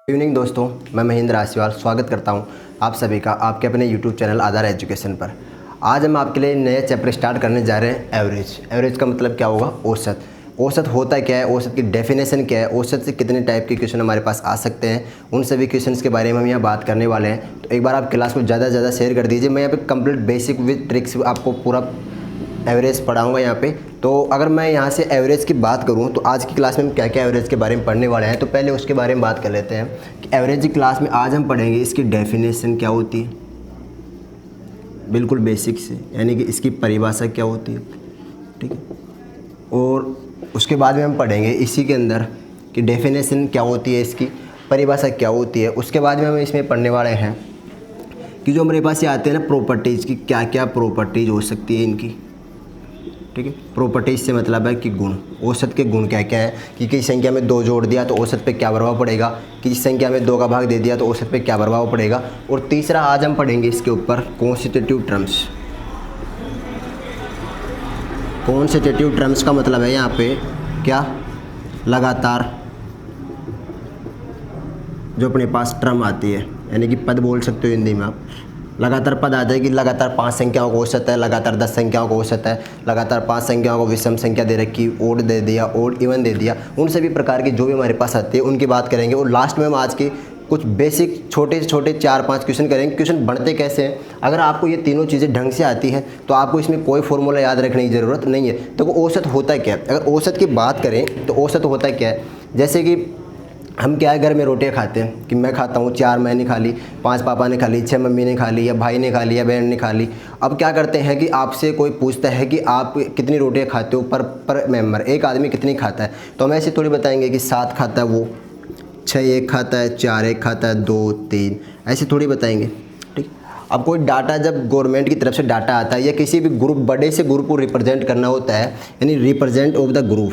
Evening दोस्तों, मैं महेंद्र आसीवाल स्वागत करता हूं आप सभी का आपके अपने यूट्यूब चैनल आधार एजुकेशन पर। आज हम आपके लिए नया चैप्टर स्टार्ट करने जा रहे हैं एवरेज। एवरेज का मतलब क्या होगा? औसत। औसत होता क्या है, औसत की डेफिनेशन क्या है, औसत से कितने टाइप के क्वेश्चन हमारे पास आ सकते हैं, उन सभी क्वेश्चंस के बारे में हम यहाँ बात करने वाले हैं। तो एक बार आप क्लास को ज़्यादा से ज़्यादा शेयर कर दीजिए। मैं यहाँ पे कंप्लीट बेसिक विद ट्रिक्स आपको पूरा एवरेज पढ़ाऊंगा यहाँ पे। तो अगर मैं यहाँ से एवरेज की बात करूँ तो आज की क्लास में हम क्या क्या एवरेज के बारे में पढ़ने वाले हैं, तो पहले उसके बारे में बात कर लेते हैं कि एवरेज की क्लास में आज हम पढ़ेंगे इसकी डेफिनेशन क्या होती है, बिल्कुल बेसिक से, यानी कि इसकी परिभाषा क्या होती है, ठीक है। और उसके बाद में हम पढ़ेंगे इसी के अंदर कि डेफिनेशन क्या होती है, इसकी परिभाषा क्या होती है। उसके बाद में हम इसमें पढ़ने वाले हैं कि जो हमारे पास ये आते हैं ना प्रॉपर्टीज़ की, क्या क्या प्रॉपर्टीज़ हो सकती है इनकी, ठीक है। प्रॉपर्टीज से मतलब है कि गुण, औसत के गुण क्या क्या है, कि किसी संख्या में 2 जोड़ दिया तो औसत पे क्या प्रभाव पड़ेगा, किसी संख्या में 2 का भाग दे दिया तो औसत पे क्या प्रभाव पड़ेगा। और तीसरा आज हम पढ़ेंगे इसके ऊपर कॉन्स्टिट्यूटिव टर्म्स। कॉन्स्टिट्यूटिव टर्म्स का मतलब है यहाँ पे क्या, लगातार जो अपने पास टर्म आती है, यानी कि पद बोल सकते हो हिंदी में आप। लगातार पद आता है कि लगातार 5 संख्याओं को औसत है, लगातार 10 संख्याओं को औसत है, लगातार 5 संख्याओं को विषम संख्या दे रखी, ओड दे दिया, ओड इवन दे दिया। उन सभी प्रकार की जो भी हमारे पास आती है उनकी बात करेंगे। और लास्ट में हम आज के कुछ बेसिक छोटे छोटे 4-5 क्वेश्चन करेंगे। क्वेश्चन बनते कैसे हैं, अगर आपको ये तीनों चीज़ें ढंग से आती हैं तो आपको इसमें कोई फॉर्मूला याद रखने की ज़रूरत नहीं है। तो औसत होता क्या है, अगर औसत की बात करें तो औसत होता क्या है, जैसे कि हम क्या है घर में रोटियां खाते हैं कि मैं खाता हूँ, 4 मैंने खा ली, 5 पापा ने खा ली, 6 मम्मी ने खा ली, या भाई ने खा ली, या बहन ने खा ली। अब क्या करते हैं कि आपसे कोई पूछता है कि आप कितनी रोटियां खाते हो पर मेंबर, एक आदमी कितनी खाता है, तो हम ऐसे थोड़ी बताएंगे कि 7 खाता है वो, 6 एक खाता है, 4 एक खाता है, 2 3, ऐसे थोड़ी बताएंगे, ठीक। अब कोई डाटा जब गवर्नमेंट की तरफ से डाटा आता है या किसी भी ग्रुप, बड़े से ग्रुप को रिप्रेजेंट करना होता है, यानी रिप्रेजेंट ऑफ द ग्रुप,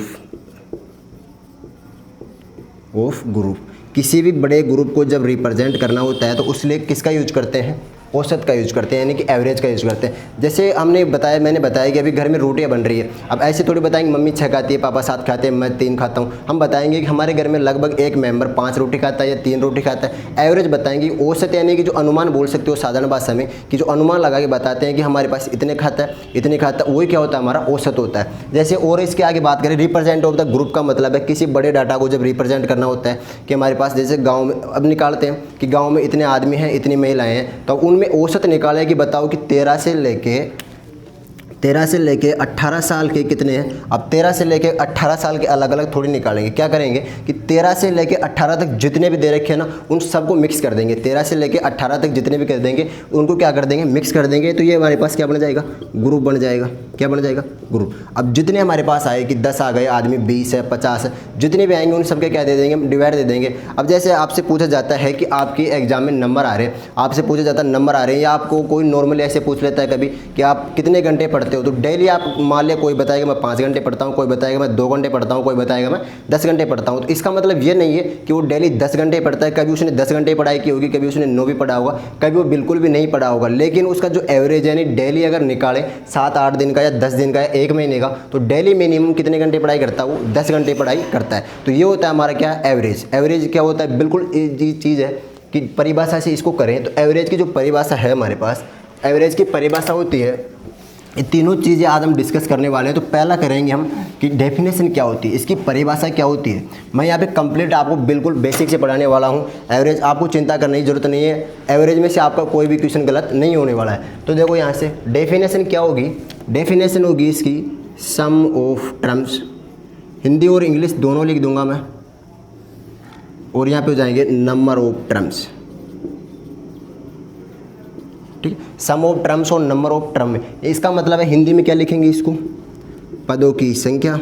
किसी भी बड़े ग्रुप को जब रिप्रेजेंट करना होता है तो उसलिए किसका यूज करते हैं, औसत का यूज करते हैं, यानी कि एवरेज का यूज करते हैं। जैसे मैंने बताया कि अभी घर में रोटियां बन रही है। अब ऐसे थोड़ी बताएंगे मम्मी 6 खाती है, पापा 7 खाते हैं, मैं 3 खाता हूँ। हम बताएंगे कि हमारे घर में लगभग एक मेंबर 5 रोटी खाता है या 3 रोटी खाता है। एवरेज बताएंगे, औसत यानी कि जो अनुमान बोल सकते हो साधारण भाषा में, कि जो अनुमान लगा के बताते हैं कि हमारे पास इतने खाता है, इतने खाता है, वही क्या होता है, हमारा औसत होता है। जैसे और इसके आगे बात करें, रिप्रेजेंट ऑफ द ग्रुप का मतलब है किसी बड़े डाटा को जब रिप्रेजेंट करना होता है कि हमारे पास, जैसे गाँव में अब निकालते हैं कि गाँव में इतने आदमी हैं, इतनी महिलाएँ हैं, तो उनमें औसत निकाले कि बताओ कि 13 से लेके 18 साल के कितने हैं। अब 13 से लेके 18 साल के अलग अलग थोड़ी निकालेंगे, क्या करेंगे कि 13 से लेके 18 तक जितने भी दे रखे हैं ना, उन सबको मिक्स कर देंगे। 13 से लेके 18 तक जितने भी कर देंगे उनको क्या कर देंगे, मिक्स कर देंगे। तो ये हमारे पास क्या बन जाएगा, ग्रुप बन जाएगा। क्या बन जाएगा, ग्रुप। अब जितने हमारे पास आए कि 10 आ गए, आदमी 20 है, 50 है, जितने भी आएंगे उन सबके क्या दे देंगे, डिवाइड दे देंगे। अब जैसे आपसे पूछा जाता है कि आपके एग्जाम में नंबर आ रहे हैं, आपसे पूछा जाता है नंबर आ रहे हैं, या आपको कोई नॉर्मली ऐसे पूछ लेता है कभी कि आप कितने घंटे पढ़ते हो, तो डेली आप मान लिया कोई बताएगा मैं 5 घंटे पढ़ता हूँ, कोई बताएगा मैं 2 घंटे पढ़ता हूँ, कोई बताएगा मैं 10 घंटे पढ़ता हूँ। तो इसका मतलब ये नहीं है कि वो डेली 10 घंटे पढ़ता है, कभी उसने 10 घंटे पढ़ाई की होगी, कभी उसने 9 भी पढ़ा होगा, कभी वो बिल्कुल भी नहीं पढ़ा होगा। लेकिन उसका जो एवरेज यानी डेली अगर निकाले 7-8 दिन का या 10 दिन का या 1 महीने का, तो डेली मिनिमम कितने घंटे पढ़ाई करता है, वो 10 घंटे पढ़ाई करता है। तो ये होता है हमारा क्या, एवरेज। एवरेज क्या होता है, बिल्कुल चीज़ है कि परिभाषा से इसको करें तो एवरेज की जो परिभाषा है हमारे पास, एवरेज की परिभाषा होती है, ये तीनों चीज़ें आज हम डिस्कस करने वाले हैं। तो पहला करेंगे हम कि डेफिनेशन क्या होती है, इसकी परिभाषा क्या होती है। मैं यहाँ पे कंप्लीट आपको बिल्कुल बेसिक से पढ़ाने वाला हूँ। एवरेज आपको चिंता करने की जरूरत नहीं है, एवरेज में से आपका कोई भी क्वेश्चन गलत नहीं होने वाला है। तो देखो यहाँ से डेफिनेशन क्या होगी, डेफिनेशन होगी इसकी सम ऑफ टर्म्स, हिंदी और इंग्लिश दोनों लिख दूंगा मैं, और यहाँ पे हो जाएंगे नंबर ऑफ टर्म्स, ठीक। सम ऑफ टर्म्स और नंबर ऑफ टर्म में इसका मतलब है, हिंदी में क्या लिखेंगे इसको, पदों की संख्या,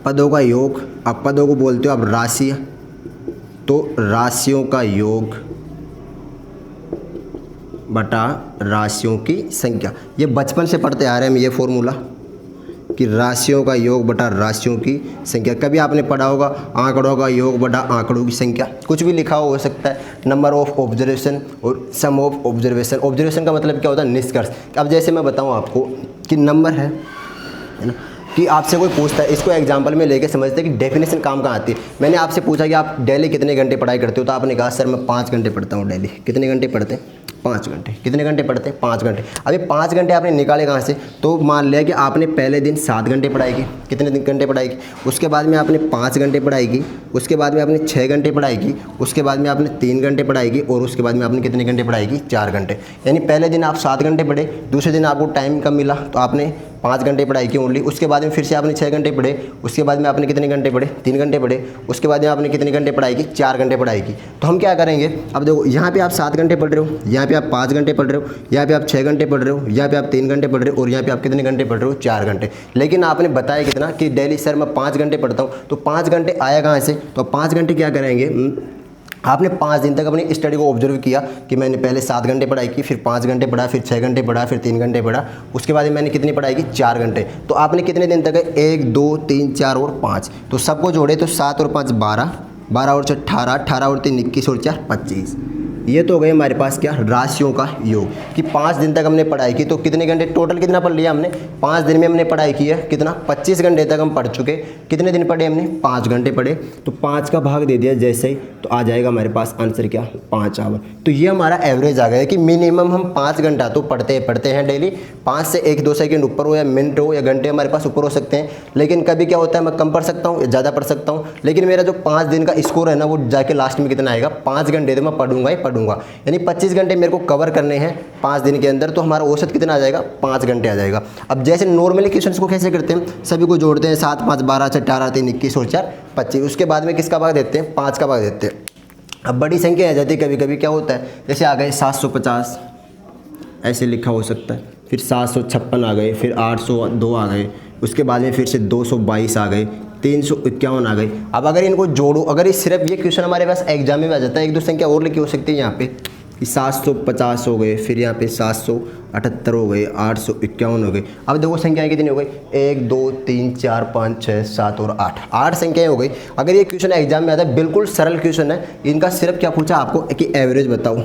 पदों का योग। अब पदों को बोलते हो आप राशि, तो राशियों का योग बटा राशियों की संख्या। ये बचपन से पढ़ते आ रहे हैं हम ये फॉर्मूला कि राशियों का योग बटा राशियों की संख्या। कभी आपने पढ़ा होगा आंकड़ों का योग बटा आंकड़ों की संख्या, कुछ भी लिखा हो सकता है। नंबर ऑफ ऑब्जर्वेशन और सम ऑफ ऑब्जर्वेशन। ऑब्जर्वेशन का मतलब क्या होता है, निष्कर्ष। अब जैसे मैं बताऊं आपको कि नंबर है ना, कि आपसे कोई पूछता है, इसको एग्जांपल में लेके समझते हैं कि डेफिनेशन काम कहाँ आती है। मैंने आपसे पूछा कि आप डेली कितने घंटे पढ़ाई करते हो, तो आपने कहा सर मैं 5 घंटे पढ़ता हूँ डेली। कितने घंटे पढ़ते हैं? 5 घंटे। कितने घंटे पढ़ते हैं? 5 घंटे। अभी 5 घंटे आपने निकाले कहाँ से? तो मान लिया कि आपने पहले दिन 7 घंटे पढ़ाई की। कितने घंटे पढ़ाई की? उसके बाद में आपने 5 घंटे पढ़ाई की, उसके बाद में आपने 6 घंटे पढ़ाई की, उसके बाद में आपने 3 घंटे पढ़ाई की, और उसके बाद में आपने कितने घंटे पढ़ाई की? 4 घंटे। यानी पहले दिन आप 7 घंटे पढ़े, दूसरे दिन आपको टाइम कम मिला तो आपने 5 घंटे पढ़ाई की ओनली। उसके बाद में फिर से आपने 6 घंटे पढ़े, उसके बाद में आपने कितने घंटे पढ़े? 3 घंटे पढ़े। उसके बाद में आपने कितने घंटे पढ़ाई की? 4 घंटे पढ़ाई की। तो हम क्या करेंगे, अब देखो यहाँ पे आप 7 घंटे पढ़ रहे हो, यहाँ पे आप 5 घंटे पढ़ रहे हो, यहाँ पे आप 6 घंटे पढ़ रहे हो, यहाँ पे आप 3 घंटे पढ़ रहे हो, और यहाँ पे आप कितने घंटे पढ़ रहे हो? 4 घंटे। लेकिन आपने बताया कितना कि डेली सर मैं 5 घंटे पढ़ता हूँ, तो 5 घंटे आया कहाँ से? तो 5 घंटे क्या करेंगे, आपने 5 दिन तक अपनी स्टडी को ऑब्जर्व किया कि मैंने पहले 7 घंटे पढ़ाई की, फिर 5 घंटे पढ़ा, फिर 6 घंटे पढ़ा, फिर 3 घंटे पढ़ा, उसके बाद मैंने कितनी पढ़ाई की? 4 घंटे। तो आपने कितने दिन तक है? 1 2 3 4 और 5, तो सबको जोड़े तो 7 और 5 12, 12 और 6 18, 18 और 3 21 और 4 25। ये तो हो गए हमारे पास क्या? राशियों का योग। कि 5 दिन तक हमने पढ़ाई की, तो कितने घंटे टोटल कितना पढ़ लिया हमने? 5 दिन में हमने पढ़ाई की है कितना? 25 घंटे तक हम पढ़ चुके। कितने दिन पढ़े हमने? 5 घंटे पढ़े। तो 5 का भाग दे दिया जैसे ही, तो आ जाएगा हमारे पास आंसर क्या? 5 आवर। तो ये हमारा एवरेज आ गया कि मिनिमम हम 5 घंटा तो पढ़ते हैं डेली। 5 से 1-2 सेकंड ऊपर हो, या मिनट हो, या घंटे हमारे पास ऊपर हो सकते हैं। लेकिन कभी क्या होता है, मैं कम पढ़ सकता हूँ या ज़्यादा पढ़ सकता हूँ। लेकिन मेरा जो 5 दिन का स्कोर है ना, वो जाके लास्ट में कितना आएगा? 5 घंटे तो मैं पढ़ूंगा ही पढ़ूंगा। यानी 25 घंटे मेरे को कवर करने हैं 5 दिन के अंदर, तो हमारा औसत कितना आ जाएगा? 5 घंटे आ जाएगा। अब जैसे नॉर्मली क्वेश्चंस को कैसे करते हैं, सभी को जोड़ते हैं, 7 5 12 6 18 3 21 और 4 25। उसके बाद में किसका भाग देते हैं? 5 का भाग देते हैं। अब बड़ी संख्या आ जाती है, कभी कभी क्या होता है, जैसे आ गए 750 ऐसे लिखा हो सकता है, फिर 756 आ गए, फिर 802 आ गए, उसके बाद में फिर से 222 आ गए, 351 आ गई। अब अगर इनको जोड़ो, अगर ये सिर्फ ये क्वेश्चन हमारे पास एग्जाम में आ जाता है, 1-2 संख्या और लिखी हो सकती है यहाँ पे कि 750 हो गए, फिर यहाँ पे 778 हो गए, 851 हो गए। अब देखो संख्याएं कितनी हो गई? 1 2 3 4 5 6 7 और 8 संख्याएं हो गई। अगर ये क्वेश्चन एग्जाम में आता है, बिल्कुल सरल क्वेश्चन है, इनका सिर्फ क्या पूछा आपको कि एवरेज बताओ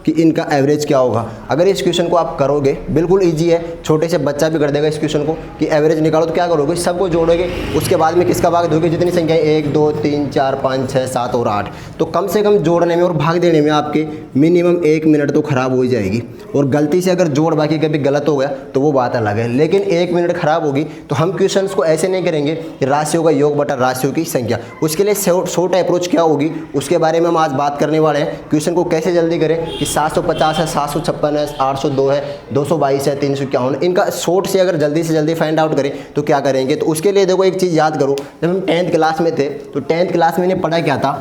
कि इनका एवरेज क्या होगा। अगर इस क्वेश्चन को आप करोगे, बिल्कुल इजी है, छोटे से बच्चा भी कर देगा इस क्वेश्चन को कि एवरेज निकालो। तो क्या करोगे? सबको जोड़ोगे, उसके बाद में किसका भाग दोगे? जितनी संख्या 1 2 3 4 5 6 7 और 8। तो कम से कम जोड़ने में और भाग देने में आपके मिनिमम 1 मिनट तो खराब हो ही जाएगी। और गलती से अगर जोड़ बाकी कभी गलत हो गया तो वो बात अलग है, लेकिन 1 मिनट खराब होगी। तो हम क्वेश्चन को ऐसे नहीं करेंगे कि राशियों का योग बटा राशियों की संख्या। उसके लिए शॉर्ट अप्रोच क्या होगी, उसके बारे में हम आज बात करने वाले हैं। क्वेश्चन को कैसे जल्दी करें कि 750 है, 756 है, 802 है, 222 है, 351, इनका शॉर्ट से अगर जल्दी से जल्दी फाइंड आउट करें तो क्या करेंगे। तो उसके लिए देखो एक चीज़ याद करो, जब हम 10th क्लास में थे तो 10th क्लास में मैंने पढ़ा क्या था?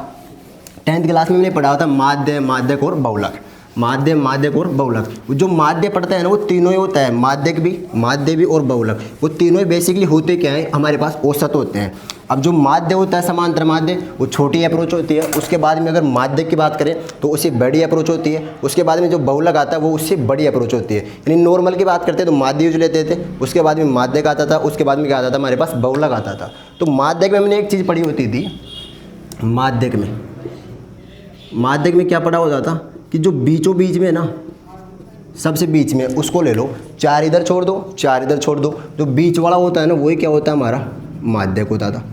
10th क्लास में मैंने पढ़ा था माध्य, माध्यक और बहुलक। माध्य, माध्यक और बहुलक। जो माध्य पढ़ता है ना, वो तीनों ही होता है, माध्यक भी, माध्य भी और बहुलक। वो तीनों ही बेसिकली होते क्या है, हमारे पास औसत होते हैं। अब जो माध्य होता है, समांतर माध्य, वो छोटी अप्रोच होती है। उसके बाद में अगर माध्यक की बात करें तो उससे बड़ी अप्रोच होती है। उसके बाद में जो बहुलक आता है वो उससे बड़ी अप्रोच होती है। यानी नॉर्मल की बात करते हैं तो माध्य यूज लेते थे, उसके बाद में माध्यक आता था, उसके बाद में क्या आता था हमारे पास? बहुलक आता था। तो माध्यक में हमने एक चीज़ पढ़ी होती थी, माध्यक में क्या पढ़ा होता था कि जो बीचों बीच में ना, सबसे बीच में उसको ले लो, 4 इधर छोड़ दो, 4 इधर छोड़ दो। जो बीच वाला होता है ना, वही क्या होता है? हमारा माध्यक होता था।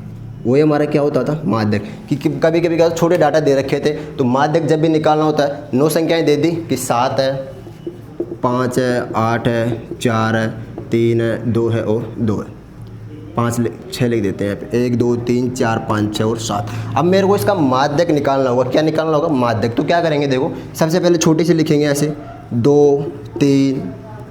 वही हमारा क्या होता था? माध्यक। कि कभी कभी क्या छोटे डाटा दे रखे थे तो माध्यक जब भी निकालना होता है, 9 संख्याएं दे दी कि 7 है, 5 है, 8 है, 4 है, 3 है, 2 है और 2 है, 6 लिख देते हैं। 1 2 3 4 5 6 और 7। अब मेरे को इसका माध्यक निकालना होगा। क्या निकालना होगा? माध्यक। तो क्या करेंगे, देखो सबसे पहले छोटी सी लिखेंगे ऐसे, 2 3,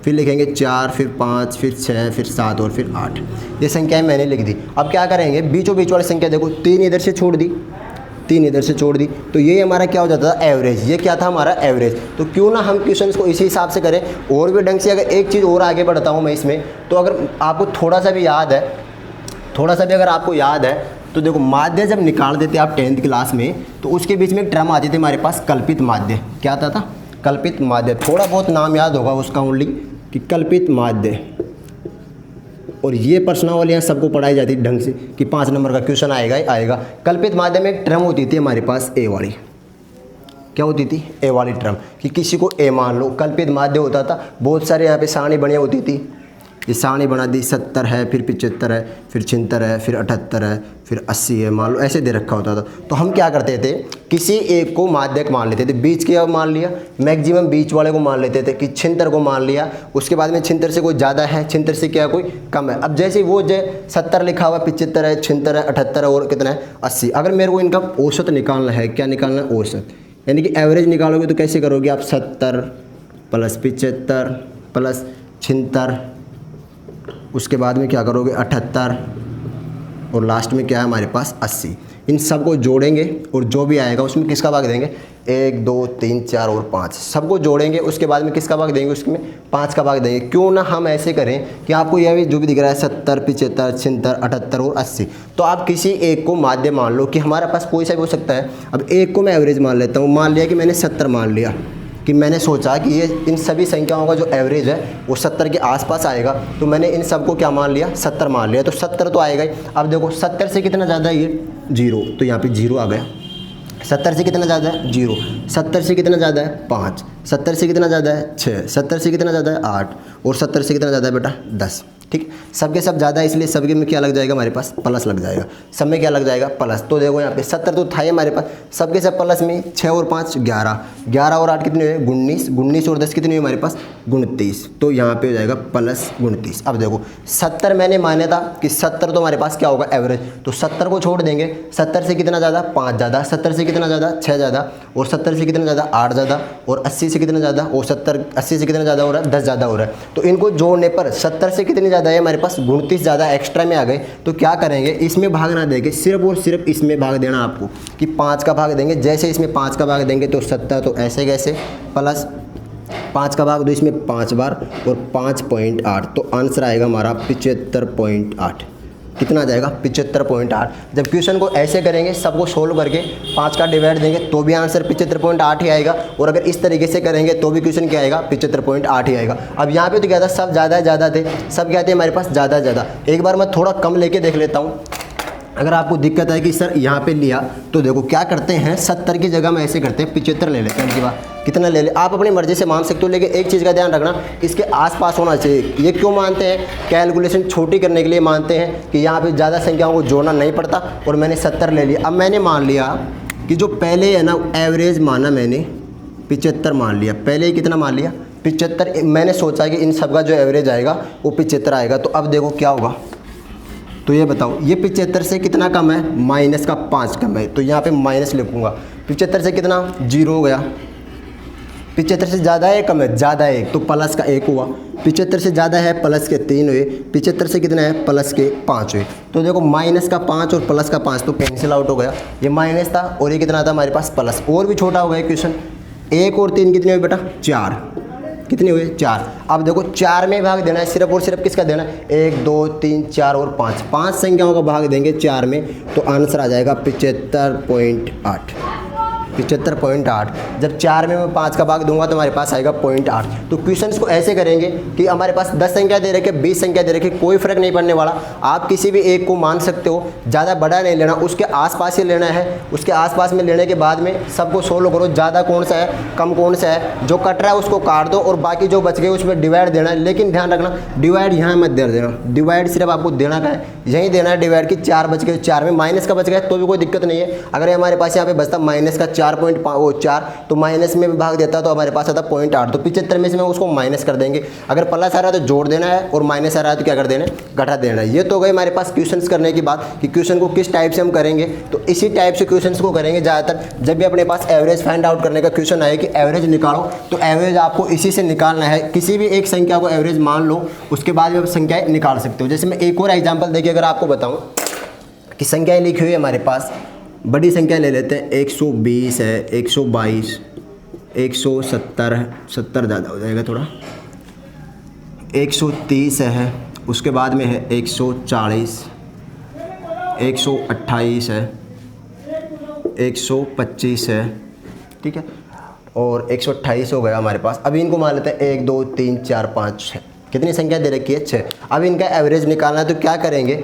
फिर लिखेंगे 4, फिर 5, फिर 6, फिर 7 और फिर 8। ये संख्याएं मैंने लिख दी। अब क्या करेंगे, बीचों बीच वाली संख्या देखो, 3 इधर से छोड़ दी, 3 इधर से छोड़ दी, तो ये हमारा क्या हो जाता था? एवरेज। ये क्या था? हमारा एवरेज। तो क्यों ना हम क्वेश्चंस को इसी हिसाब से करें। और भी ढंग से अगर एक चीज़ और आगे बढ़ता हूँ मैं इसमें, तो अगर आपको थोड़ा सा भी अगर आपको याद है तो देखो, माध्य जब निकाल देते आप 10th क्लास में, तो उसके बीच में एक टर्म आती थी हमारे पास, कल्पित माध्य। क्या आता था? कल्पित माध्य। थोड़ा बहुत नाम याद होगा उसका ओनली, कि कल्पित माध्य। और ये प्रश्नावलियाँ सबको पढ़ाई जाती ढंग से कि 5 नंबर का क्वेश्चन आएगा ही आएगा। कल्पित माध्य में एक टर्म होती थी हमारे पास, ए वाली। क्या होती थी? ए वाली टर्म, कि किसी को ए मान लो, कल्पित माध्य होता था। बहुत सारे यहाँ पे सारणी बढ़िया होती थी, ये सारणी बना दी, 70 है, फिर 75 है, फिर 76 है, फिर 78 है, फिर 80 है, मान लो ऐसे दे रखा होता था। तो हम क्या करते थे, किसी एक को माध्यक मान लेते थे, बीच के मान लिया, मैक्सिमम बीच वाले को मान लेते थे कि 76 को मान लिया, उसके बाद में 76 से कोई ज़्यादा है, 76 से क्या कोई कम है। अब जैसे वो जो 70 लिखा हुआ, 75 है, 76 है, 78 है और कितना है 80। अगर मेरे को इनका औसत निकालना है, क्या निकालना है, औसत, यानी कि एवरेज निकालोगे तो कैसे करोगे आप, 70 प्लस 75 प्लस 76, उसके बाद में क्या करोगे 78 और लास्ट में क्या है हमारे पास 80। इन सब को जोड़ेंगे और जो भी आएगा उसमें किसका भाग देंगे, 1 2 3 4 और 5 सबको जोड़ेंगे, उसके बाद में किसका भाग देंगे, उसमें 5 का भाग देंगे। क्यों ना हम ऐसे करें कि आपको यह भी जो भी दिख रहा है 70 75 76 78 और 80, तो आप किसी एक को माध्य मान लो कि हमारे पास कोई सा भी हो सकता है। अब एक को मैं एवरेज मान लेता हूँ, मान लिया कि मैंने 70 मान लिया, कि मैंने सोचा कि ये इन सभी संख्याओं का जो एवरेज है वो 70 के आसपास आएगा, तो मैंने इन सबको क्या मान लिया, 70 मान लिया, तो 70 तो आएगा ही। अब देखो 70 से कितना ज़्यादा है ये 0, तो यहाँ पे 0 आ गया। 70 से कितना ज़्यादा है 0, 70 से कितना ज़्यादा है 5, 70 से कितना ज़्यादा है 6, 70 से कितना ज़्यादा है 8 और 70 से कितना ज़्यादा है बेटा 10। ठीक, सबके सब ज़्यादा है, इसलिए सबके में क्या लग जाएगा हमारे पास, प्लस लग जाएगा। सब में क्या लग जाएगा, प्लस। तो देखो यहाँ पे 70 तो था ही हमारे पास, सबके सब प्लस में 6 और 5 11, 11 और 8 कितने हुए 19, 19 और 10 कितने हुए हमारे पास 29, तो यहाँ पे हो जाएगा प्लस 29। अब देखो 70 मैंने माना था कि 70 तो हमारे पास क्या होगा एवरेज, तो 70 को छोड़ देंगे, 70 से कितना ज़्यादा 5 ज़्यादा, 70 से कितना ज़्यादा 6 ज़्यादा और 70 से कितना ज़्यादा 8 ज़्यादा और 80 से कितना ज़्यादा, और 80 से कितना ज़्यादा हो रहा है 10 ज़्यादा हो रहा है। तो इनको जोड़ने पर 70 से कितनी ज़्यादा है हमारे पास 29 ज़्यादा एक्स्ट्रा में आ गए। तो क्या करेंगे, इसमें भाग ना देंगे, सिर्फ और सिर्फ इसमें भाग देना आपको कि 5 का भाग देंगे। जैसे इसमें 5 का भाग देंगे तो 70, तो ऐसे कैसे प्लस 5 का भाग दो इसमें 5 बार और 5.8, तो आंसर आएगा हमारा 75.8। कितना आ जाएगा 75.8। जब क्वेश्चन को ऐसे करेंगे, सबको सोल्व करके 5 का डिवाइड देंगे तो भी आंसर 75.8 ही आएगा, और अगर इस तरीके से करेंगे तो भी क्वेश्चन क्या आएगा 75.8 ही आएगा। अब यहाँ पे तो क्या था, सब ज़्यादा थे, सब क्या थे हमारे पास ज़्यादा। एक बार मैं थोड़ा कम लेके देख लेता हूँ। अगर आपको दिक्कत है कि सर यहाँ पे लिया, तो देखो क्या करते हैं, 70 की जगह में ऐसे करते हैं 75 ले लेते हैं इनकी बात, कितना ले ले आप अपनी मर्जी से मान सकते हो, लेकिन एक चीज़ का ध्यान रखना, इसके आसपास होना चाहिए। ये क्यों मानते हैं, कैलकुलेशन छोटी करने के लिए मानते हैं कि यहाँ पे ज़्यादा संख्याओं को जोड़ना नहीं पड़ता, और मैंने 70 ले लिया। अब मैंने मान लिया कि जो पहले है ना एवरेज माना, मैंने 75 मान लिया, पहले ही कितना मान लिया 75। मैंने सोचा कि इन सब का जो एवरेज आएगा वो 75 आएगा। तो अब देखो क्या होगा, तो ये बताओ, ये 75 से कितना कम है, माइनस का 5 कम है, तो यहाँ पे माइनस लिखूंगा। 75 से कितना 0 हो गया, 75 से ज़्यादा है कम है, ज़्यादा है 1, तो प्लस का 1 हुआ। 75 से ज़्यादा है प्लस के 3 हुए, 75 से कितना है प्लस के 5 हुए। तो देखो माइनस का 5 और प्लस का 5 तो कैंसिल आउट हो गया, ये माइनस था और ये कितना था हमारे पास प्लस। और भी छोटा हो गया क्वेश्चन, 1 और 3 कितने हुए बेटा 4, कितने हुए 4। अब देखो 4 में भाग देना है, सिर्फ और सिर्फ किसका देना है, 1 2 3 4 और 5, 5 संख्याओं का भाग देंगे 4 में, तो आंसर आ जाएगा 75.8। 75.8। जब 4 में मैं 5 का भाग दूंगा तो हमारे पास आएगा 0.8। तो क्वेश्चंस को ऐसे करेंगे कि हमारे पास 10 संख्या दे रखे, 20 संख्या दे रखे, कोई फर्क नहीं पड़ने वाला। आप किसी भी एक को मान सकते हो, ज़्यादा बड़ा नहीं लेना, उसके आसपास ही लेना है। उसके आसपास में लेने के बाद में सबको सोल्व करो, ज़्यादा कौन सा है कम कौन सा है, जो कट रहा है उसको काट दो और बाकी जो बच गए उसमें डिवाइड देना है। लेकिन ध्यान रखना डिवाइड यहाँ मत दे देना, डिवाइड सिर्फ आपको देना का है यहीं देना है डिवाइड की। 4 बच गए, 4 में माइनस का बच गया तो भी कोई दिक्कत नहीं है। अगर हमारे पास यहाँ पे बचता माइनस का 4.4 तो माइनस में भी भाग देता तो हमारे पास आता 0.8। तो 75 में से मैं उसको माइनस कर देंगे। अगर प्लस आ रहा है तो जोड़ देना है और माइनस आ रहा है तो क्या कर देना है घटा देना है। ये तो गए हमारे पास क्वेश्चंस करने की बात कि क्वेश्चन को किस टाइप से हम करेंगे। तो इसी टाइप से क्वेश्चंस को करेंगे ज़्यादातर। जब भी अपने पास एवरेज फाइंड आउट करने का क्वेश्चन आए कि एवरेज निकालो, तो एवरेज आपको इसी से निकालना है। किसी भी एक संख्या को एवरेज मान लो, उसके बाद भी आप संख्याएँ निकाल सकते हो। जैसे मैं एक और एग्जाम्पल देखिए, अगर आपको बताऊँ कि संख्याएँ लिखी हुई है हमारे पास, बड़ी संख्या ले लेते हैं, 120 है, 122, 170 है, 70 ज़्यादा हो जाएगा थोड़ा, 130 है, उसके बाद में है 140, 128 है, 125 है, ठीक है, और 128 हो गया हमारे पास। अभी इनको मान लेते हैं 1 2 3 4 5 6, कितनी संख्या दे रखी है 6। अब इनका एवरेज निकालना है तो क्या करेंगे,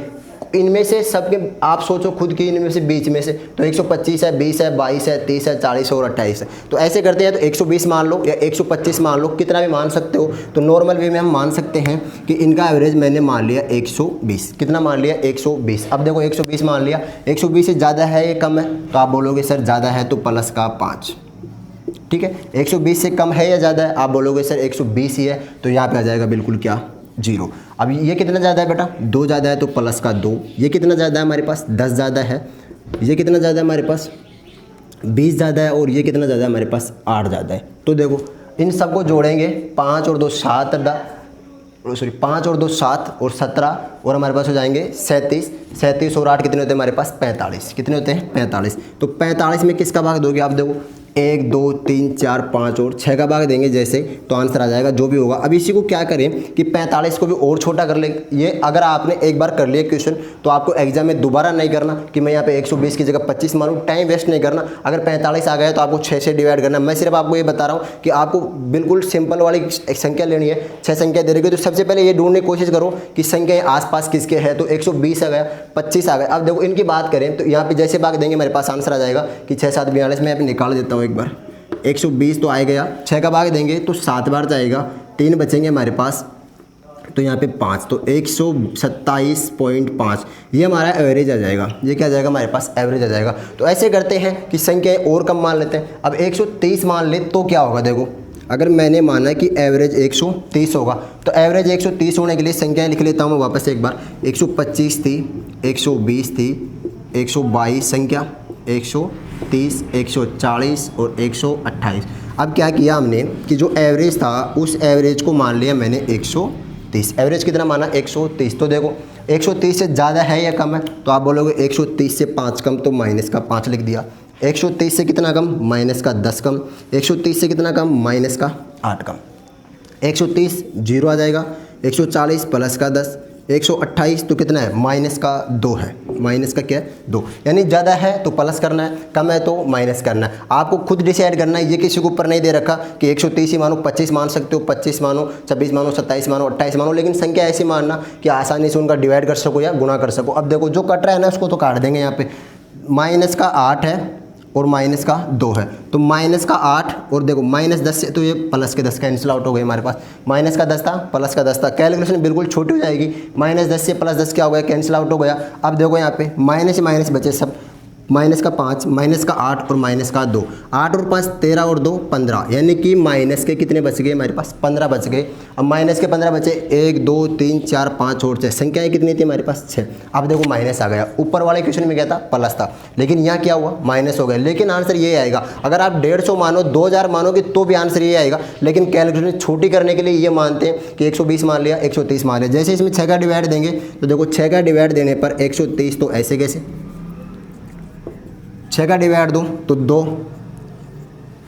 इनमें से सबके आप सोचो खुद की, इनमें से बीच में से तो 125 है, 20 है, 22 है, 30 है, 40 और 28 है। तो ऐसे करते हैं तो 120 मान लो या 125 मान लो, कितना भी मान सकते हो। तो नॉर्मल वे में हम मान सकते हैं कि इनका एवरेज मैंने मान लिया 120। कितना मान लिया? 120। अब देखो 120 मान लिया, 120 से ज़्यादा है या कम है? तो आप बोलोगे सर ज़्यादा है तो प्लस का 5। ठीक है, 120 से कम है या ज़्यादा है? आप बोलोगे सर 120 ही है, तो यहाँ पे आ जाएगा बिल्कुल क्या? 0। अब ये कितना ज़्यादा है बेटा? 2 ज़्यादा है तो प्लस का 2। ये कितना ज़्यादा है हमारे पास? 10 ज़्यादा है। ये कितना ज़्यादा है हमारे पास? 20 ज़्यादा है। और ये कितना ज़्यादा है हमारे पास? 8 ज़्यादा है। तो देखो इन सबको जोड़ेंगे, 5 और 2 7, 5 और 2 7 और 17 और हमारे पास हो जाएंगे 37। 37 और 8 कितने होते हैं हमारे पास? 45। कितने होते हैं? 45। तो 45 में किसका भाग दोगे आप? देखो 1 2 3 4 5 और 6 का भाग देंगे जैसे, तो आंसर आ जाएगा जो भी होगा। अब इसी को क्या करें कि 45 को भी और छोटा कर ले। ये अगर आपने एक बार कर लिया क्वेश्चन तो आपको एग्जाम में दोबारा नहीं करना कि मैं यहाँ पे 120 की जगह 25 मारूँ, टाइम वेस्ट नहीं करना। अगर 45 आ गया तो आपको 6 से डिवाइड करना। मैं सिर्फ आपको ये बता रहा हूँ कि आपको बिल्कुल सिंपल वाली एक संख्या लेनी है। 6 संख्या दे रही है तो सबसे पहले ये ढूंढने की कोशिश करो कि संख्या आसपास किसके है। तो 120 आ गया, 25 आ गया। अब देखो इनकी बात करें तो यहाँ पे जैसे भाग देंगे मेरे पास आंसर आ जाएगा कि 6 7 42। मैं यहाँ पे निकाल देता हूँ एक बार। 120 तो आ गया, 6 का भाग देंगे तो 7 बार जाएगा, 3 बचेंगे हमारे पास, तो यहाँ पे 5, तो 127.5 ये हमारा एवरेज आ जाएगा। ये क्या आ जाएगा हमारे पास? एवरेज आ जाएगा। तो ऐसे करते हैं कि संख्याएं और कम मान लेते हैं। अब 130 मान ले तो क्या होगा? देखो अगर मैंने माना कि एवरेज 130 होगा तो एवरेज 130 होने के लिए संख्याएं लिख लेता हूँ मैं वापस एक बार। 125 थी, 120 थी, 122 संख्या, 130, 140 और 128। अब क्या किया हमने कि जो एवरेज था उस एवरेज को मान लिया मैंने 130। एवरेज कितना माना? 130। तो देखो 130 से ज़्यादा है या कम है? तो आप बोलोगे 130 से 5 कम, तो माइनस का 5 लिख दिया। 130 से कितना कम? माइनस का 10 कम। 130 से कितना कम? माइनस का 8 कम। 130 0 आ जाएगा, 140 प्लस का 10, 128 तो कितना है? माइनस का 2 है। माइनस का क्या है? 2। यानी ज़्यादा है तो प्लस करना है, कम है तो माइनस करना है। आपको खुद डिसाइड करना है। ये किसी के ऊपर नहीं दे रखा कि 130 ही मानो, 25 मान सकते हो, 25 मानो, 26 मानो, 27 मानो, 28 मानो, लेकिन संख्या ऐसी मानना कि आसानी से उनका डिवाइड कर सको या गुणा कर सको। अब देखो जो कट रहा है ना उसको तो काट देंगे। यहाँ पे माइनस का 8 है और माइनस का 2 है, तो माइनस का 8 और देखो माइनस 10 से तो ये प्लस के 10 कैंसिल आउट हो गए हमारे पास। माइनस का 10 था, प्लस का 10 था, कैलकुलेशन बिल्कुल छोटी हो जाएगी। माइनस 10 से प्लस 10 क्या हो गया? कैंसिल आउट हो गया। अब देखो यहाँ पे माइनस माइनस बचे सब, माइनस का 5, माइनस का 8 और माइनस का 2। 8 और 5 13 और 2 15, यानी कि माइनस के कितने बच गए हमारे पास? 15 बच गए। अब माइनस के 15 बचे, 1 2 3 4 5 और 6, संख्याएं कितनी थी हमारे पास? 6। अब देखो माइनस आ गया। ऊपर वाले क्वेश्चन में क्या था? प्लस था, लेकिन यहाँ क्या हुआ? माइनस हो गया। लेकिन आंसर ये आएगा। अगर आप 150 मानो, 2000 मानोगे तो भी आंसर ये आएगा। लेकिन कैलकुलेशन छोटी करने के लिए ये मानते हैं कि 120 मान लिया, 130 मान लिया। जैसे इसमें 6 का डिवाइड देंगे तो देखो 6 का डिवाइड देने पर 130, तो ऐसे कैसे? 6 का डिवाइड दूँ तो 2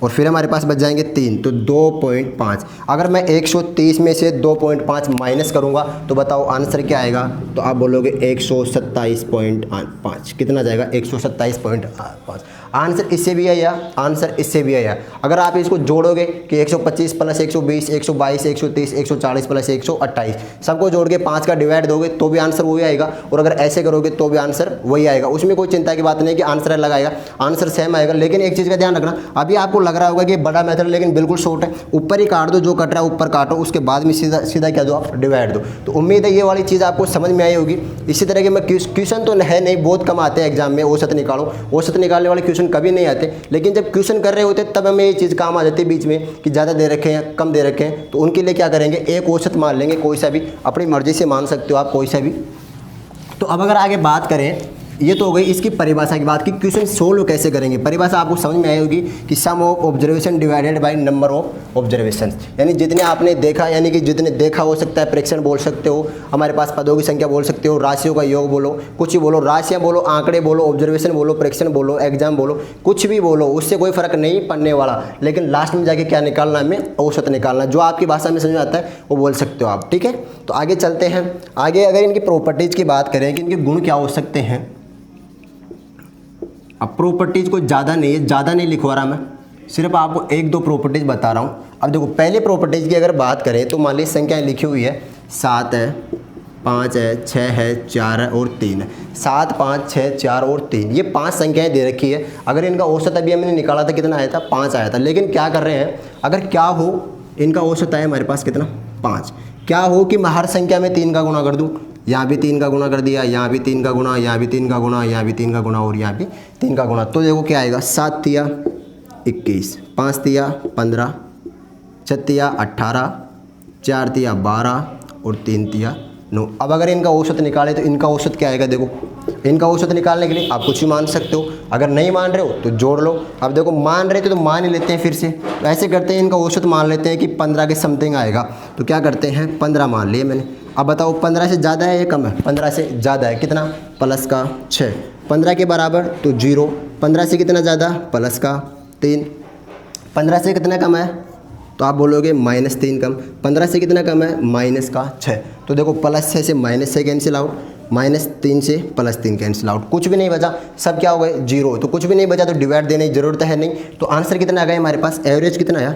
और फिर हमारे पास बच जाएंगे 3, तो 2.5। अगर मैं 130 में से 2.5 माइनस करूंगा तो बताओ आंसर क्या आएगा? तो आप बोलोगे 127.5। कितना जाएगा? 127.5। आंसर इससे भी आया, आंसर इससे भी आया। अगर आप इसको जोड़ोगे कि 125 प्लस 120, 122, 130, 140 प्लस 128, सबको जोड़ के 5 का डिवाइड दोगे तो भी आंसर वही आएगा। और अगर ऐसे करोगे तो भी आंसर वही आएगा। उसमें कोई चिंता की बात नहीं कि आंसर अलग आएगा, आंसर सेम आएगा। लेकिन एक चीज़ का ध्यान रखना, अभी आपको लग रहा होगा कि बड़ा मेथड, लेकिन बिल्कुल शॉर्ट है। ऊपर ही काट दो, जो कट रहा है ऊपर काटो, उसके बाद में सीधा सीधा क्या दो? आप डिवाइड दो। तो उम्मीद है ये वाली चीज़ आपको समझ में आई होगी। इसी तरह के मैं क्वेश्चन तो है नहीं, बहुत कम आते हैं एग्जाम में। औसत निकालो, औसत निकालने वाले क्वेश्चन कभी नहीं आते, लेकिन जब क्वेश्चन कर रहे होते तब हमें ये चीज़ काम आ जाती है बीच में कि ज़्यादा दे रखे हैं, कम दे रखे हैं। तो उनके लिए क्या करेंगे? एक औसत मान लेंगे, कोई सा भी, अपनी मर्जी से मान सकते हो आप कोई सा भी। तो अब अगर आगे बात करें, ये तो हो गई इसकी परिभाषा की बात कि क्वेश्चन सोल्व कैसे करेंगे। परिभाषा आपको समझ में आई होगी कि sum of observation divided by number of observation, यानी जितने आपने देखा, यानी कि जितने देखा हो सकता है, प्रेक्षण बोल सकते हो, हमारे पास पदों की संख्या बोल सकते हो, राशियों का योग बोलो, कुछ ही बोलो, राशियाँ बोलो, आंकड़े बोलो, ऑब्जर्वेशन बोलो, प्रेक्षण बोलो, एग्जाम बोलो, कुछ भी बोलो, उससे कोई फर्क नहीं पड़ने वाला। लेकिन लास्ट में जाके क्या निकालना है? हमें औसत निकालना। जो आपकी भाषा में समझ में आता है वो बोल सकते हो आप, ठीक है। तो आगे चलते हैं। आगे अगर इनकी प्रॉपर्टीज़ की बात करें कि इनके गुण क्या हो सकते हैं। अब प्रॉपर्टीज़ को ज़्यादा नहीं लिखवा रहा मैं, सिर्फ आपको 1-2 प्रॉपर्टीज़ बता रहा हूँ। अब देखो पहले प्रॉपर्टीज़ की अगर बात करें तो मान लीजिए संख्याएँ लिखी हुई है 7 है, 5 है, 6 है, 4 है और 3 है। 7, 5, 6, 4 और 3, ये 5 संख्याएं दे रखी है। अगर इनका औसत अभी हमने निकाला था कितना आया था, 5 आया था। लेकिन क्या कर रहे हैं, अगर क्या हो इनका औसत आया हमारे पास कितना, 5, क्या हो कि मैं हर संख्या में 3 का गुणा कर दूँ, यहाँ भी 3 का गुणा कर दिया, यहाँ भी 3 का गुणा, यहाँ भी 3 का गुणा, यहाँ भी 3 का गुणा और यहाँ भी 3 का गुणा। तो देखो क्या आएगा, 7 तिया 21, 5 तिया 15, 6 तिया 18, 4 तिया 12 और 3 तिया 9। अब अगर इनका औसत निकाले तो इनका औसत क्या आएगा, देखो इनका औसत निकालने के लिए आप कुछ भी मान सकते हो, अगर नहीं मान रहे हो तो जोड़ लो। अब देखो मान रहे थे तो मान ही लेते हैं फिर से, तो ऐसे करते हैं इनका औसत मान लेते हैं कि 15 के समथिंग आएगा। तो क्या करते हैं, 15 मान लिए मैंने। अब बताओ 15 से ज़्यादा है या कम है, 15 से ज़्यादा है, कितना, प्लस का 6, 15 के बराबर तो 0, 15 से कितना ज़्यादा, प्लस का 3, 15 से कितना कम है तो आप बोलोगे -3 कम, 15 से कितना कम है, माइनस का 6। तो देखो +6 से -6 कैंसिल आउट, -3 से +3 कैंसिल आउट, कुछ भी नहीं बचा, सब क्या हो गए 0। तो कुछ भी नहीं बचा तो डिवाइड देने की जरूरत है नहीं। तो आंसर कितना आ गया हमारे पास, एवरेज कितना आया,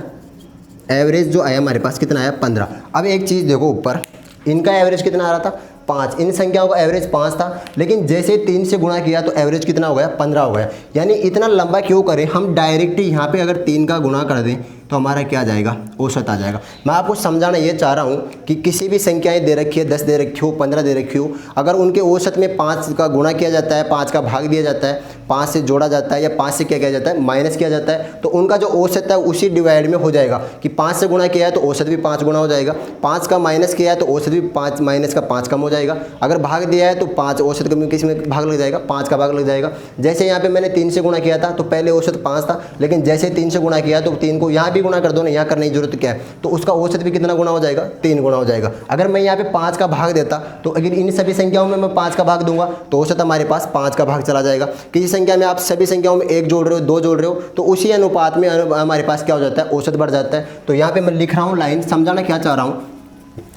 एवरेज जो आया हमारे पास कितना आया, 15। अब एक चीज़ देखो, ऊपर इनका एवरेज कितना आ रहा था, 5, इन संख्याओं का एवरेज 5 था, लेकिन जैसे 3 से गुणा किया तो एवरेज कितना हो गया, 15 हो गया। यानी इतना लंबा क्यों करें, हम डायरेक्ट यहाँ पे अगर 3 का गुणा कर दें तो हमारा क्या आ जाएगा, औसत आ जाएगा। मैं आपको समझाना ये चाह रहा हूँ कि किसी भी संख्याएं दे रखी है, 10 दे रखी हो, 15 दे रखी हो, अगर उनके औसत में 5 का गुणा किया जाता है, 5 का भाग दिया जाता है, 5 से जोड़ा जाता है या 5 से क्या किया जाता है, माइनस किया जाता है, तो उनका जो औसत है उसी डिवाइड में हो जाएगा कि 5 से गुणा किया है तो औसत भी 5 गुना हो जाएगा, 5 का माइनस किया है तो औसत भी 5 माइनस का 5 कम हो जाएगा, अगर भाग दिया है तो 5 औसत कम किस में भाग लग जाएगा, 5 का भाग लग जाएगा। जैसे यहाँ पे मैंने 3 से गुणा किया था तो पहले औसत 5 था, लेकिन जैसे 3 से गुणा किया तो 3 को यहाँ भी गुणा कर दो ना, यहाँ करने की जरूरत क्या है, तो उसका औसत भी कितना गुना हो जाएगा, 3 गुना हो जाएगा। अगर मैं यहाँ पे 5 का भाग देता तो अगर इन सभी संख्याओं में मैं 5 का भाग दूंगा तो औसत हमारे पास 5 का भाग चला जाएगा। किसी संख्या में आप सभी संख्याओं में 1 जोड़ रहे हो, 2 जोड़ रहे हो, तो उसी अनुपात में हमारे पास क्या हो जाता है, औसत बढ़ जाता है। तो यहाँ पे मैं लिख रहा हूँ लाइन, समझाना क्या चाह रहा हूँ,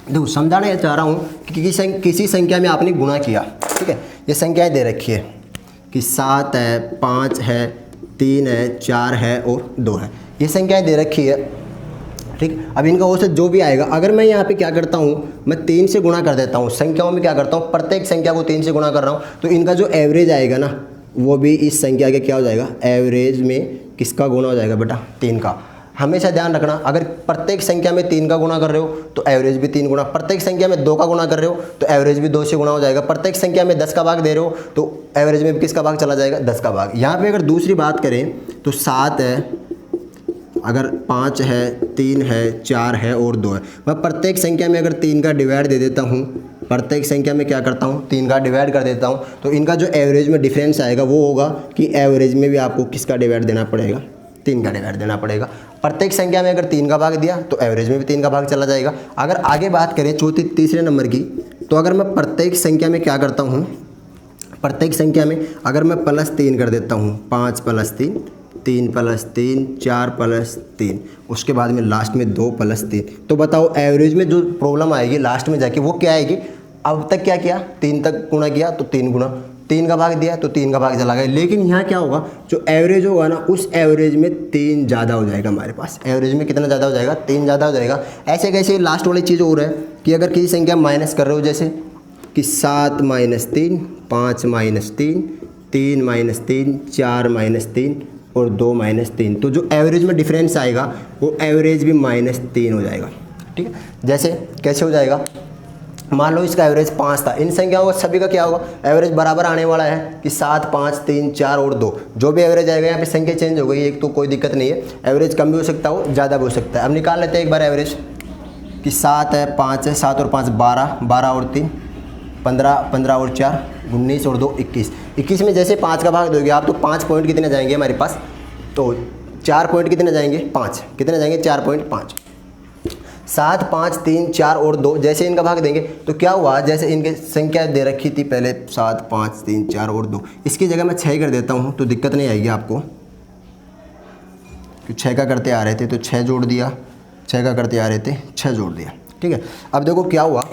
देखो समझाना यह चाह रहा हूँ कि किसी संख्या में आपने गुणा किया, ठीक है, ये संख्याएं दे रखी है कि 7 है, 5 है, 3 है, 4 है और 2 है, ये संख्याएं दे रखी है, ठीक। अब इनका औसत जो भी आएगा, अगर मैं यहाँ पे क्या करता हूँ, मैं 3 से गुणा कर देता हूँ, संख्याओं में क्या करता हूँ, प्रत्येक संख्या को 3 से गुणा कर रहा हूँ, तो इनका जो एवरेज आएगा ना वो भी इस संख्या के क्या हो जाएगा, एवरेज में किसका गुणा हो जाएगा बेटा, 3 का। हमेशा ध्यान रखना, अगर प्रत्येक संख्या में 3 का गुणा कर रहे हो तो एवरेज भी 3 गुना, प्रत्येक संख्या में 2 का गुणा कर रहे हो तो एवरेज भी 2 से गुणा हो जाएगा, प्रत्येक संख्या में 10 का भाग दे रहे हो तो एवरेज में किसका भाग चला जाएगा, 10 का भाग। यहाँ पे अगर दूसरी बात करें तो 7 है, अगर 5 है, 3 है, 4 है और 2 है, मैं प्रत्येक संख्या में अगर 3 का डिवाइड दे देता हूँ, प्रत्येक संख्या में क्या करता हूँ, 3 का डिवाइड कर देता हूँ, तो इनका जो एवरेज में डिफरेंस आएगा वो होगा कि एवरेज में भी आपको किसका डिवाइड देना पड़ेगा, 3 का डिवाइड देना पड़ेगा। प्रत्येक संख्या में अगर 3 का भाग दिया तो एवरेज में भी 3 का भाग चला जाएगा। अगर आगे बात करें तीसरे नंबर की, तो अगर मैं प्रत्येक संख्या में क्या करता हूँ, प्रत्येक संख्या में अगर मैं +3 कर देता हूँ, 5 + 3, 3 + 3, 4 + 3, उसके बाद में लास्ट में 2 + 3, तो बताओ एवरेज में जो प्रॉब्लम आएगी लास्ट में जाके वो क्या आएगी, अब तक क्या किया, 3 तक गुणा किया तो 3 गुना, 3 का भाग दिया तो 3 का भाग चला गया, लेकिन यहाँ क्या होगा, जो एवरेज होगा ना उस एवरेज में 3 ज़्यादा हो जाएगा हमारे पास, एवरेज में कितना ज़्यादा हो जाएगा, 3 ज़्यादा हो जाएगा। ऐसे कैसे लास्ट वाली चीज़ हो रहा है कि अगर किसी संख्या माइनस कर रहे हो, जैसे कि 7 - 3, 5 - 3, 3 - 3, 4 - 3 और 2 - 3, तो जो एवरेज में डिफरेंस आएगा वो एवरेज भी -3 हो जाएगा, ठीक है। जैसे कैसे हो जाएगा, मान लो इसका एवरेज 5 था, इन संख्याओं का सभी का क्या होगा, एवरेज बराबर आने वाला है कि 7, 5, 3, 4 और 2, जो भी एवरेज आएगा, यहाँ पे संख्या चेंज हो गई एक तो कोई दिक्कत नहीं है, एवरेज कम भी हो सकता हो, ज़्यादा भी हो सकता है। अब निकाल लेते हैं एक बार एवरेज कि 7 है, 5 है, 7 और 5 12, 12 और 3 15, 15 और 4 19 और 2 21, 21 में जैसे 5 का भाग दोगे आप तो 5 पॉइंट कितने जाएंगे हमारे पास, तो 4 पॉइंट कितने जाएंगे, 5 कितने जाएंगे, 4.5। 7, 5, 3, 4 और 2 जैसे इनका भाग देंगे तो क्या हुआ, जैसे इनके संख्या दे रखी थी पहले 7, 5, 3, 4 और 2, इसकी जगह मैं 6 कर देता हूँ तो दिक्कत नहीं आएगी आपको, कि 6 का करते आ रहे थे तो 6 जोड़ दिया, 6 का करते आ रहे थे 6 जोड़ दिया, ठीक है। अब देखो क्या हुआ,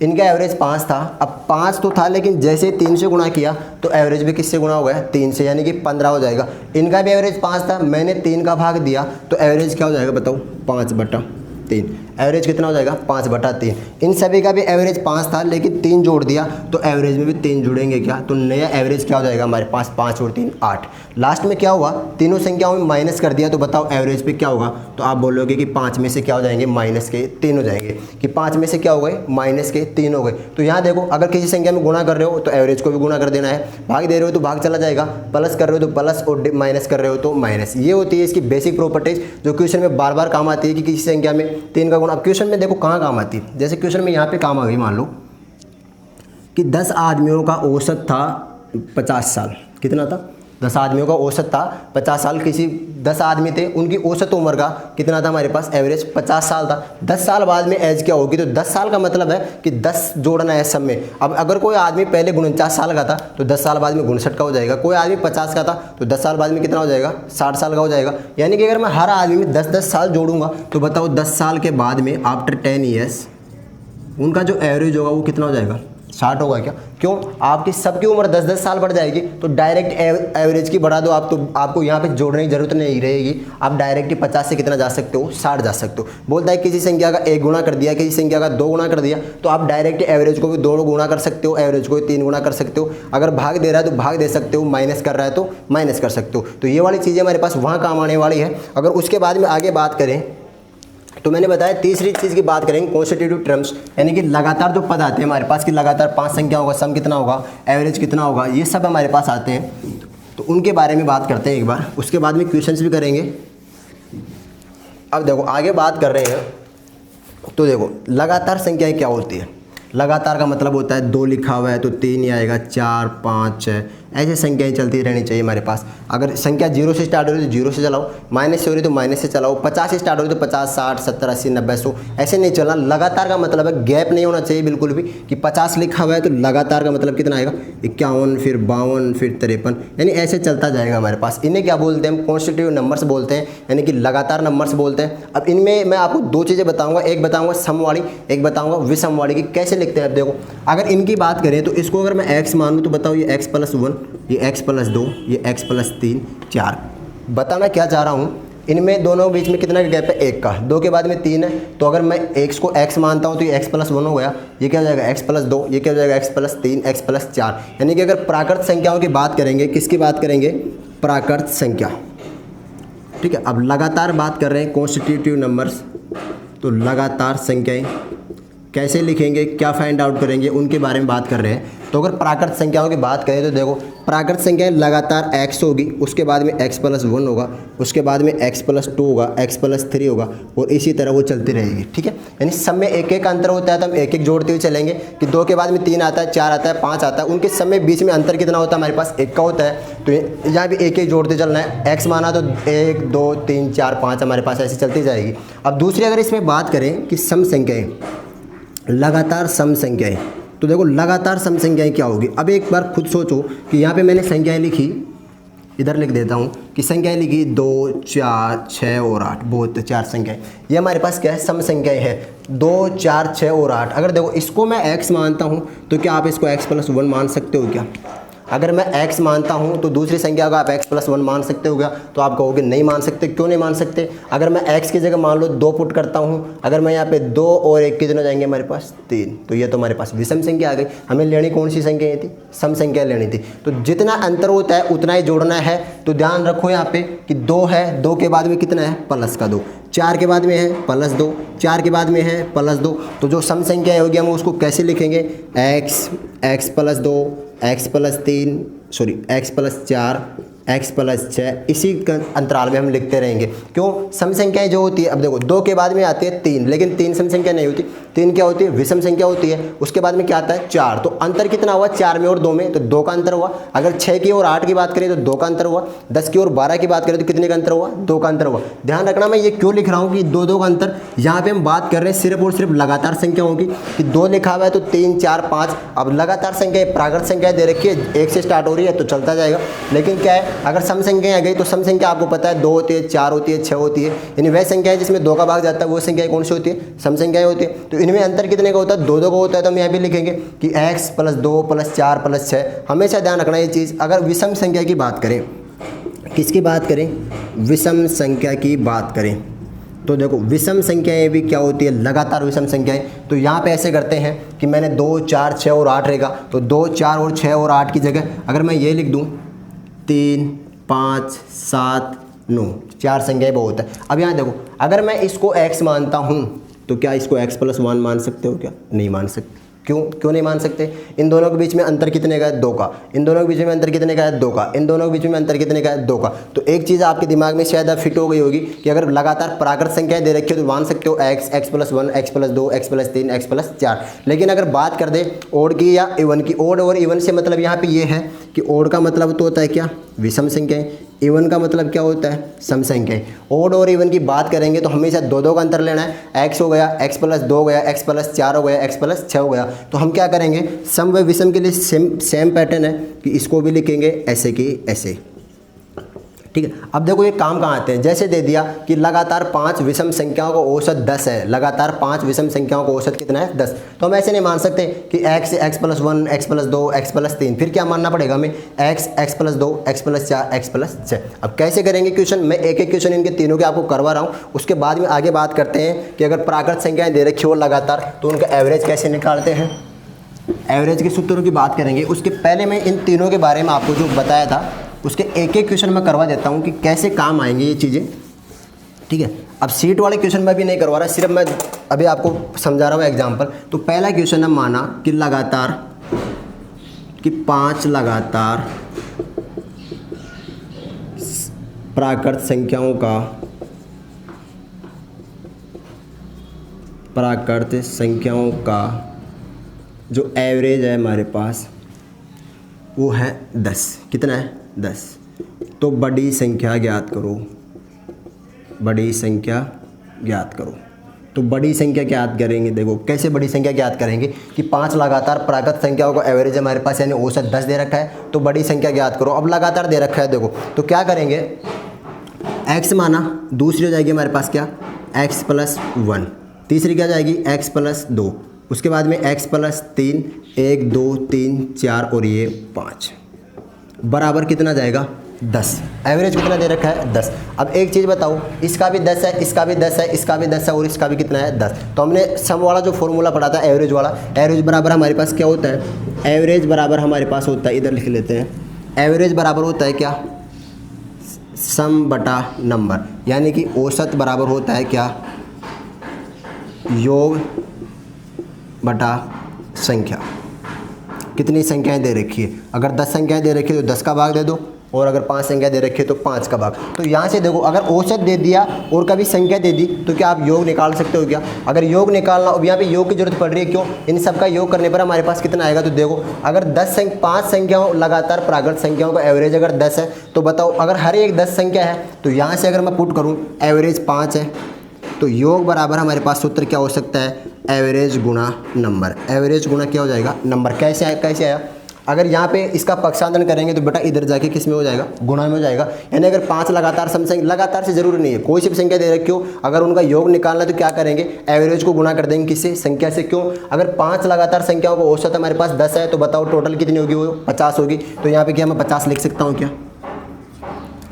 इनका एवरेज 5 था, अब 5 तो था लेकिन जैसे 3 से गुणा किया तो एवरेज भी किससे गुणा हो गया, 3 से, यानी कि 15 हो जाएगा। इनका भी एवरेज 5 था, मैंने 3 का भाग दिया तो एवरेज क्या हो जाएगा बताओ, 5/3। एवरेज कितना हो जाएगा 5/3। इन सभी का भी एवरेज 5 था, लेकिन 3 जोड़ दिया तो एवरेज में भी 3 जुड़ेंगे क्या, तो नया एवरेज क्या हो जाएगा हमारे पास 5 और 3 8। लास्ट में क्या हुआ, तीनों संख्याओं में माइनस कर दिया, तो बताओ एवरेज पे क्या होगा। तो आप बोलोगे कि 5 में से क्या हो जाएंगे, माइनस के 3 हो जाएंगे, कि 5 में से क्या हो गए, माइनस के 3 हो गए। तो यहाँ देखो, अगर किसी संख्या में गुणा कर रहे हो तो एवरेज को भी गुणा कर देना है, भाग दे रहे हो तो भाग चला जाएगा, प्लस कर रहे हो तो प्लस और माइनस कर रहे हो तो माइनस। ये होती है इसकी बेसिक प्रॉपर्टीज, जो क्वेश्चन में बार बार काम आती है कि किसी संख्या में 3 का गुणा। अब क्वेश्चन में देखो कहाँ काम आती है, जैसे क्वेश्चन में यहाँ पे काम आ गई, मान लो कि 10 आदमियों का औसत था 50 साल। कितना था, 10 आदमियों का औसत था 50 साल। किसी 10 आदमी थे, उनकी औसत उम्र का कितना था हमारे पास, एवरेज 50 साल था। 10 साल बाद में एज क्या होगी, तो 10 साल का मतलब है कि 10 जोड़ना है सब में। अब अगर कोई आदमी पहले 49 साल का था तो 10 साल बाद में 59 का हो जाएगा। कोई आदमी 50 का था तो 10 साल बाद में कितना हो जाएगा, 60 साल का हो जाएगा। यानी कि अगर मैं हर आदमी में 10-10 साल जोड़ूंगा तो बताओ 10 साल के बाद में आफ्टर 10 ईयर्स उनका जो एवरेज होगा वो कितना हो जाएगा, 60 होगा क्या। क्यों, आपकी सबकी उम्र 10-10 साल बढ़ जाएगी, तो डायरेक्ट एवरेज की बढ़ा दो आप, तो आपको यहाँ पे जोड़ने की जरूरत नहीं रहेगी। आप डायरेक्ट ही 50 से कितना जा सकते हो, 60 जा सकते हो। बोलता है किसी संख्या का 1 गुणा कर दिया, किसी संख्या का 2 गुणा कर दिया, तो आप डायरेक्ट एवरेज को भी 2 गुणा कर सकते हो, एवरेज को भी 3 गुणा कर सकते हो। अगर भाग दे रहा है तो भाग दे सकते हो, माइनस कर रहा है तो माइनस कर सकते हो। तो ये वाली चीज़ें हमारे पास वहाँ काम आने वाली है। अगर उसके बाद में आगे बात करें तो मैंने बताया तीसरी चीज़ की बात करेंगे कॉन्स्टिट्यूटिव टर्म्स, यानी कि लगातार जो पद आते हैं हमारे पास, कि लगातार 5 संख्या होगा, सम कितना होगा, एवरेज कितना होगा, ये सब हमारे पास आते हैं। तो उनके बारे में बात करते हैं एक बार, उसके बाद में क्वेश्चंस भी करेंगे। अब देखो आगे बात कर रहे हैं, तो देखो लगातार संख्याएं क्या होती है। लगातार का मतलब होता है 2 लिखा हुआ है तो 3 ही आएगा, 4 5 6 ऐसे संख्याएं चलती रहनी चाहिए हमारे पास। अगर संख्या 0 से स्टार्ट हो रही है तो 0 से चलाओ, माइनस से हो रही है तो माइनस से चलाओ, 50 से स्टार्ट हो रही है तो 50 60 70 80 90 100 ऐसे नहीं चलना। लगातार का मतलब है गैप नहीं होना चाहिए बिल्कुल भी, कि 50 लिखा हुआ है तो लगातार का मतलब कितना आएगा, 51 फिर 52 फिर 53, यानी ऐसे चलता जाएगा हमारे पास। इन्हें क्या बोलते हैं हम, कॉन्स्टिट्यूटिव नंबर्स बोलते हैं, यानी कि लगातार नंबर्स बोलते हैं। अब इनमें मैं आपको 2 चीज़ें बताऊँगा, एक बताऊँगा सम वाली, एक बताऊँगा विषम वाली, कि कैसे लिखते हैं। अब देखो अगर इनकी बात करें तो इसको अगर मैं x मान लूँ तो बताओ ये x+1, ये x+2, ये x+3 4। बताना क्या चाह रहा हूँ, इनमें दोनों बीच में कितना गैप है, 1 का। 2 के बाद में 3 है, तो अगर मैं x को x मानता हूँ तो ये x+1 हो गया, ये क्या हो जाएगा x+2, ये क्या हो जाएगा x+3 x+4। यानी कि अगर प्राकृत संख्याओं की बात करेंगे, किसकी बात करेंगे, प्राकृत संख्या। ठीक है, अब लगातार बात कर रहे हैं कॉन्स्टिट्यूटिव नंबर्स, तो लगातार संख्याएं कैसे लिखेंगे, क्या फाइंड आउट करेंगे, उनके बारे में बात कर रहे हैं। तो अगर प्राकृत संख्याओं की बात करें तो देखो प्राकृत संख्याएं लगातार x होगी, उसके बाद में x+1 होगा, उसके बाद में x+2 होगा, x+3 होगा, और इसी तरह वो चलती रहेगी। ठीक है, यानी सब में एक एक अंतर होता है तो हम एक एक जोड़ते हुए चलेंगे, कि 2 के बाद में 3 आता है, 4 आता है, 5 आता है, उनके सब में बीच में अंतर कितना होता है हमारे पास, 1 का होता है। तो यहाँ भी एक एक जोड़ते चलना है, x माना तो 1 2 3 4 5 हमारे पास ऐसे चलती जाएगी। अब दूसरी अगर इसमें बात करें कि सम संख्याएँ, लगातार सम संख्याएं, तो देखो लगातार सम संख्याएं क्या होगी। अब एक बार खुद सोचो कि यहाँ पे मैंने संख्याएं लिखी, इधर लिख देता हूँ कि संख्याएं लिखी 2 4 6 और 8, बहुत 4 संख्याएं, ये हमारे पास क्या है, सम संख्याएं हैं 2 4 6 और 8। अगर देखो इसको मैं x मानता हूँ तो क्या आप इसको x+1 मान सकते हो क्या। अगर मैं x मानता हूं तो दूसरी संख्या को आप x+1 मान सकते हो क्या, तो आप कहोगे नहीं मान सकते। क्यों नहीं मान सकते, अगर मैं x की जगह मान लो 2 पुट करता हूं, अगर मैं यहाँ पे 2 और 1 कितने जाएंगे हमारे पास 3, तो ये तो हमारे पास विषम संख्या आ गई। हमें लेनी कौन सी संख्या थी, सम संख्या लेनी थी। तो जितना अंतर होता है उतना ही जोड़ना है। तो ध्यान रखो यहाँ पे कि 2 है, 2 के बाद में कितना है, प्लस का 2, 4 के बाद में है +2, 4 के बाद में है +2। तो जो सम संख्या होगी हम उसको कैसे लिखेंगे, x+2 x+3 sorry x+4 x+6, इसी अंतराल में हम लिखते रहेंगे। क्यों, सम संख्याएं जो होती है, अब देखो 2 के बाद में आती है 3, लेकिन 3 सम संख्या नहीं होती। 3 क्या होती है, विषम संख्या होती है। उसके बाद में क्या आता है 4, तो अंतर कितना हुआ 4 में और 2 में, तो 2 का अंतर हुआ। अगर 6 की और 8 की बात करें तो 2 का अंतर हुआ। 10 की और 12 की बात करें तो कितने का अंतर हुआ, 2 का अंतर हुआ। ध्यान रखना मैं ये क्यों लिख रहा हूँ कि 2 का अंतर। यहाँ पे हम बात कर रहे हैं सिर्फ और सिर्फ लगातार संख्याओं की, कि 2 लिखा हुआ है तो 3 4 5। अब लगातार संख्या प्राकृत संख्या दे रखी है, 1 से स्टार्ट हो रही है तो चलता जाएगा। लेकिन क्या है, अगर सम संख्या आ गई तो सम संख्या आपको पता है 2 होती है, 4 होती है, 6 होती है। यानी वह संख्या है जिसमें 2 का भाग जाता है, वो संख्या कौन सी होती है, सम संख्याएं होती है। तो इनमें अंतर कितने का होता है, 2 का होता है। तो हम यहाँ पे लिखेंगे कि x+2 +4 +6। हमेशा ध्यान रखना ये चीज़। अगर विषम संख्या की बात करें, किसकी बात करें, विषम संख्या की बात करें, तो देखो विषम संख्याएं भी क्या होती है, लगातार विषम संख्याएं। तो यहाँ पे ऐसे करते हैं कि मैंने 2, 4, 6 और 8 रहेगा, तो 2, 4 और 6 और 8 की जगह अगर मैं ये लिख दूँ 3, 5, 7, 9, 4 संख्याएं बहुत है। अब यहाँ देखो अगर मैं इसको x मानता हूँ तो क्या इसको x+1 मान सकते हो क्या? नहीं मान सकते। क्यों नहीं मान सकते? इन दोनों के बीच में अंतर कितने का है? 2 का। इन दोनों के बीच में अंतर कितने का है? 2 का। इन दोनों के बीच में अंतर कितने का है? 2 का। तो एक चीज़ आपके दिमाग में शायद फिट हो गई होगी कि अगर लगातार प्राकृत संख्याएं दे रखी हो तो मान सकते हो x, x+1, x+2, x+3, x+4। लेकिन अगर बात कर दे ओड की या इवन की, ओड और इवन से मतलब यहाँ पे ये है कि ओड का मतलब तो होता है क्या? विषम संख्याएं। इवन का मतलब क्या होता है? सम संख्याएं। ओड और इवन की बात करेंगे तो हमेशा 2 का अंतर लेना है। x हो गया, x+2 हो गया, x+4 हो गया, x+6 हो गया। तो हम क्या करेंगे, सम व विषम के लिए सेम पैटर्न है कि इसको भी लिखेंगे ऐसे कि ऐसे। ठीक है। अब देखो ये काम कहाँ आते हैं, जैसे दे दिया कि लगातार 5 विषम संख्याओं का औसत 10 है, लगातार 5 विषम संख्याओं का औसत कितना है? 10। तो हम ऐसे नहीं मान सकते कि x, x+1, x+2, x+3, फिर क्या मानना पड़ेगा हमें? x, x+2, x+4, x+6। अब कैसे करेंगे क्वेश्चन? मैं एक एक क्वेश्चन इनके तीनों के आपको करवा रहा हूँ, उसके बाद में आगे बात करते हैं कि अगर प्राकृत संख्याएं दे रखी हो लगातार तो उनका एवरेज कैसे निकालते हैं। एवरेज के सूत्रों की बात करेंगे, उसके पहले मैं इन तीनों के बारे में आपको जो बताया था उसके एक एक क्वेश्चन मैं करवा देता हूँ कि कैसे काम आएंगे ये चीज़ें। ठीक है। अब सीट वाले क्वेश्चन मैं भी नहीं करवा रहा, सिर्फ मैं अभी आपको समझा रहा हूँ एग्जांपल। तो पहला क्वेश्चन है, माना कि लगातार कि 5 लगातार प्राकृत संख्याओं का जो एवरेज है हमारे पास वो है 10। कितना है? 10। तो बड़ी संख्या ज्ञात करो, बड़ी संख्या ज्ञात करो। तो बड़ी संख्या ज्ञात करेंगे, देखो कैसे बड़ी संख्या ज्ञात करेंगे कि 5 लगातार प्राकृत संख्याओं का एवरेज हमारे पास यानी औसत 10 दे रखा है, तो बड़ी संख्या ज्ञात करो। अब लगातार दे रखा है, देखो तो क्या करेंगे, x माना, दूसरी हो जाएगी हमारे पास क्या? x+1, तीसरी क्या जाएगी? x+2, उसके बाद में x+3, 1, 2, 3, 4 और ये 5 बराबर कितना जाएगा? 10। एवरेज कितना दे रखा है? 10। अब एक चीज़ बताओ, इसका भी 10 है, इसका भी 10 है, इसका भी 10 है और इसका भी कितना है? 10। तो हमने सम वाला जो फॉर्मूला पढ़ा था एवरेज वाला, एवरेज बराबर हमारे पास क्या होता है? एवरेज बराबर हमारे पास होता है, इधर लिख लेते हैं, एवरेज बराबर होता है क्या? सम बटा नंबर, यानी कि औसत बराबर होता है क्या? योग बटा संख्या। कितनी संख्याएं दे रखी है? अगर 10 संख्याएं दे रखी है तो 10 का भाग दे दो, और अगर 5 संख्या दे रखी है तो 5 का भाग। तो यहाँ से देखो अगर औसत दे दिया और कभी संख्या दे दी तो क्या आप योग निकाल सकते हो क्या? अगर योग निकालना, अब यहाँ पे योग की जरूरत पड़ रही है, क्यों? इन सब का योग करने पर हमारे पास कितना आएगा? तो देखो अगर 5 संख्याओं लगातार प्राकृत संख्याओं का एवरेज अगर 10 है तो बताओ अगर हर एक 10 संख्या है तो यहाँ से अगर मैं पुट करूँ एवरेज 5 है तो योग बराबर हमारे पास सूत्र क्या हो सकता है? एवरेज गुणा नंबर। एवरेज गुणा क्या हो जाएगा? नंबर। कैसे आया? अगर यहाँ पे इसका पक्षांतरण करेंगे तो बेटा इधर जाके किस में हो जाएगा? गुणा में हो जाएगा। यानी अगर 5 लगातार लगातार से जरूरी नहीं है, कोई सी भी संख्या दे रखी हो, अगर उनका योग निकालना है तो क्या करेंगे? एवरेज को गुणा कर देंगे किससे? संख्या से। क्यों? अगर 5 लगातार संख्याओं का औसत हमारे पास 10 है तो बताओ टोटल कितनी होगी? वो 50 होगी। तो यहाँ पे क्या मैं 50 लिख सकता हूँ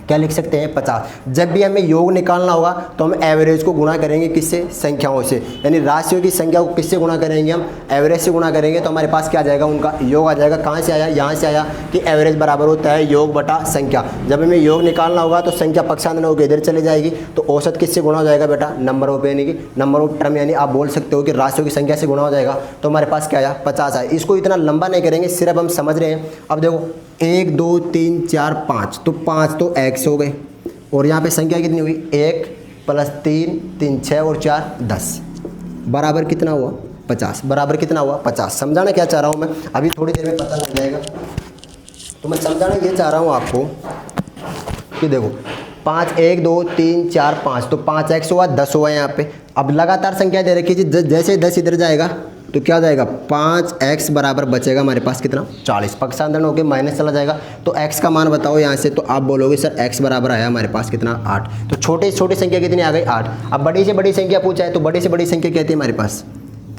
क्या लिख सकते हैं? 50। जब भी हमें योग निकालना होगा तो हम एवरेज को गुणा करेंगे किससे? संख्याओं से। यानी राशियों की संख्या को किससे गुणा करेंगे? हम एवरेज से गुणा करेंगे तो हमारे पास क्या आ जाएगा? उनका योग आ जाएगा। कहाँ से आया? यहाँ से आया कि एवरेज बराबर होता है योग बटा संख्या। जब हमें योग निकालना होगा तो संख्या पक्षांतरण होकर इधर चली जाएगी, तो औसत किससे गुणा हो जाएगा बेटा? नंबर ऑफ, यानी कि नंबर ऑफ टर्म, यानी आप बोल सकते हो कि राशियों की संख्या से गुणा हो जाएगा। तो हमारे पास क्या आया? 50 आया। इसको इतना लंबा नहीं करेंगे, सिर्फ हम समझ रहे हैं। अब देखो 1, 2, 3, 4, 5, तो 5 तो x हो गए और यहाँ पे संख्या कितनी हुई? 1 + 3, 3, 6 और 4 10 बराबर कितना हुआ? 50। बराबर कितना हुआ? 50। समझाना क्या चाह रहा हूँ मैं, अभी थोड़ी देर में पता लग जाएगा। तो मैं समझाना ये चाह रहा हूँ आपको कि देखो 5, 1, 2, 3, 4, 5, तो 5x हुआ, 10 हुआ यहाँ पे। अब लगातार संख्या दे रखी है, जैसे 10 इधर जाएगा तो क्या हो जाएगा? 5x बराबर बचेगा हमारे पास कितना? 40। पक्षांतरण होकर माइनस चला जाएगा तो x का मान बताओ यहाँ से। तो आप बोलोगे सर x बराबर आया हमारे पास कितना? 8। तो छोटी संख्या कितनी आ गई? 8। अब बड़ी से बड़ी संख्या पूछा है तो बड़ी से बड़ी संख्या कहती है हमारे पास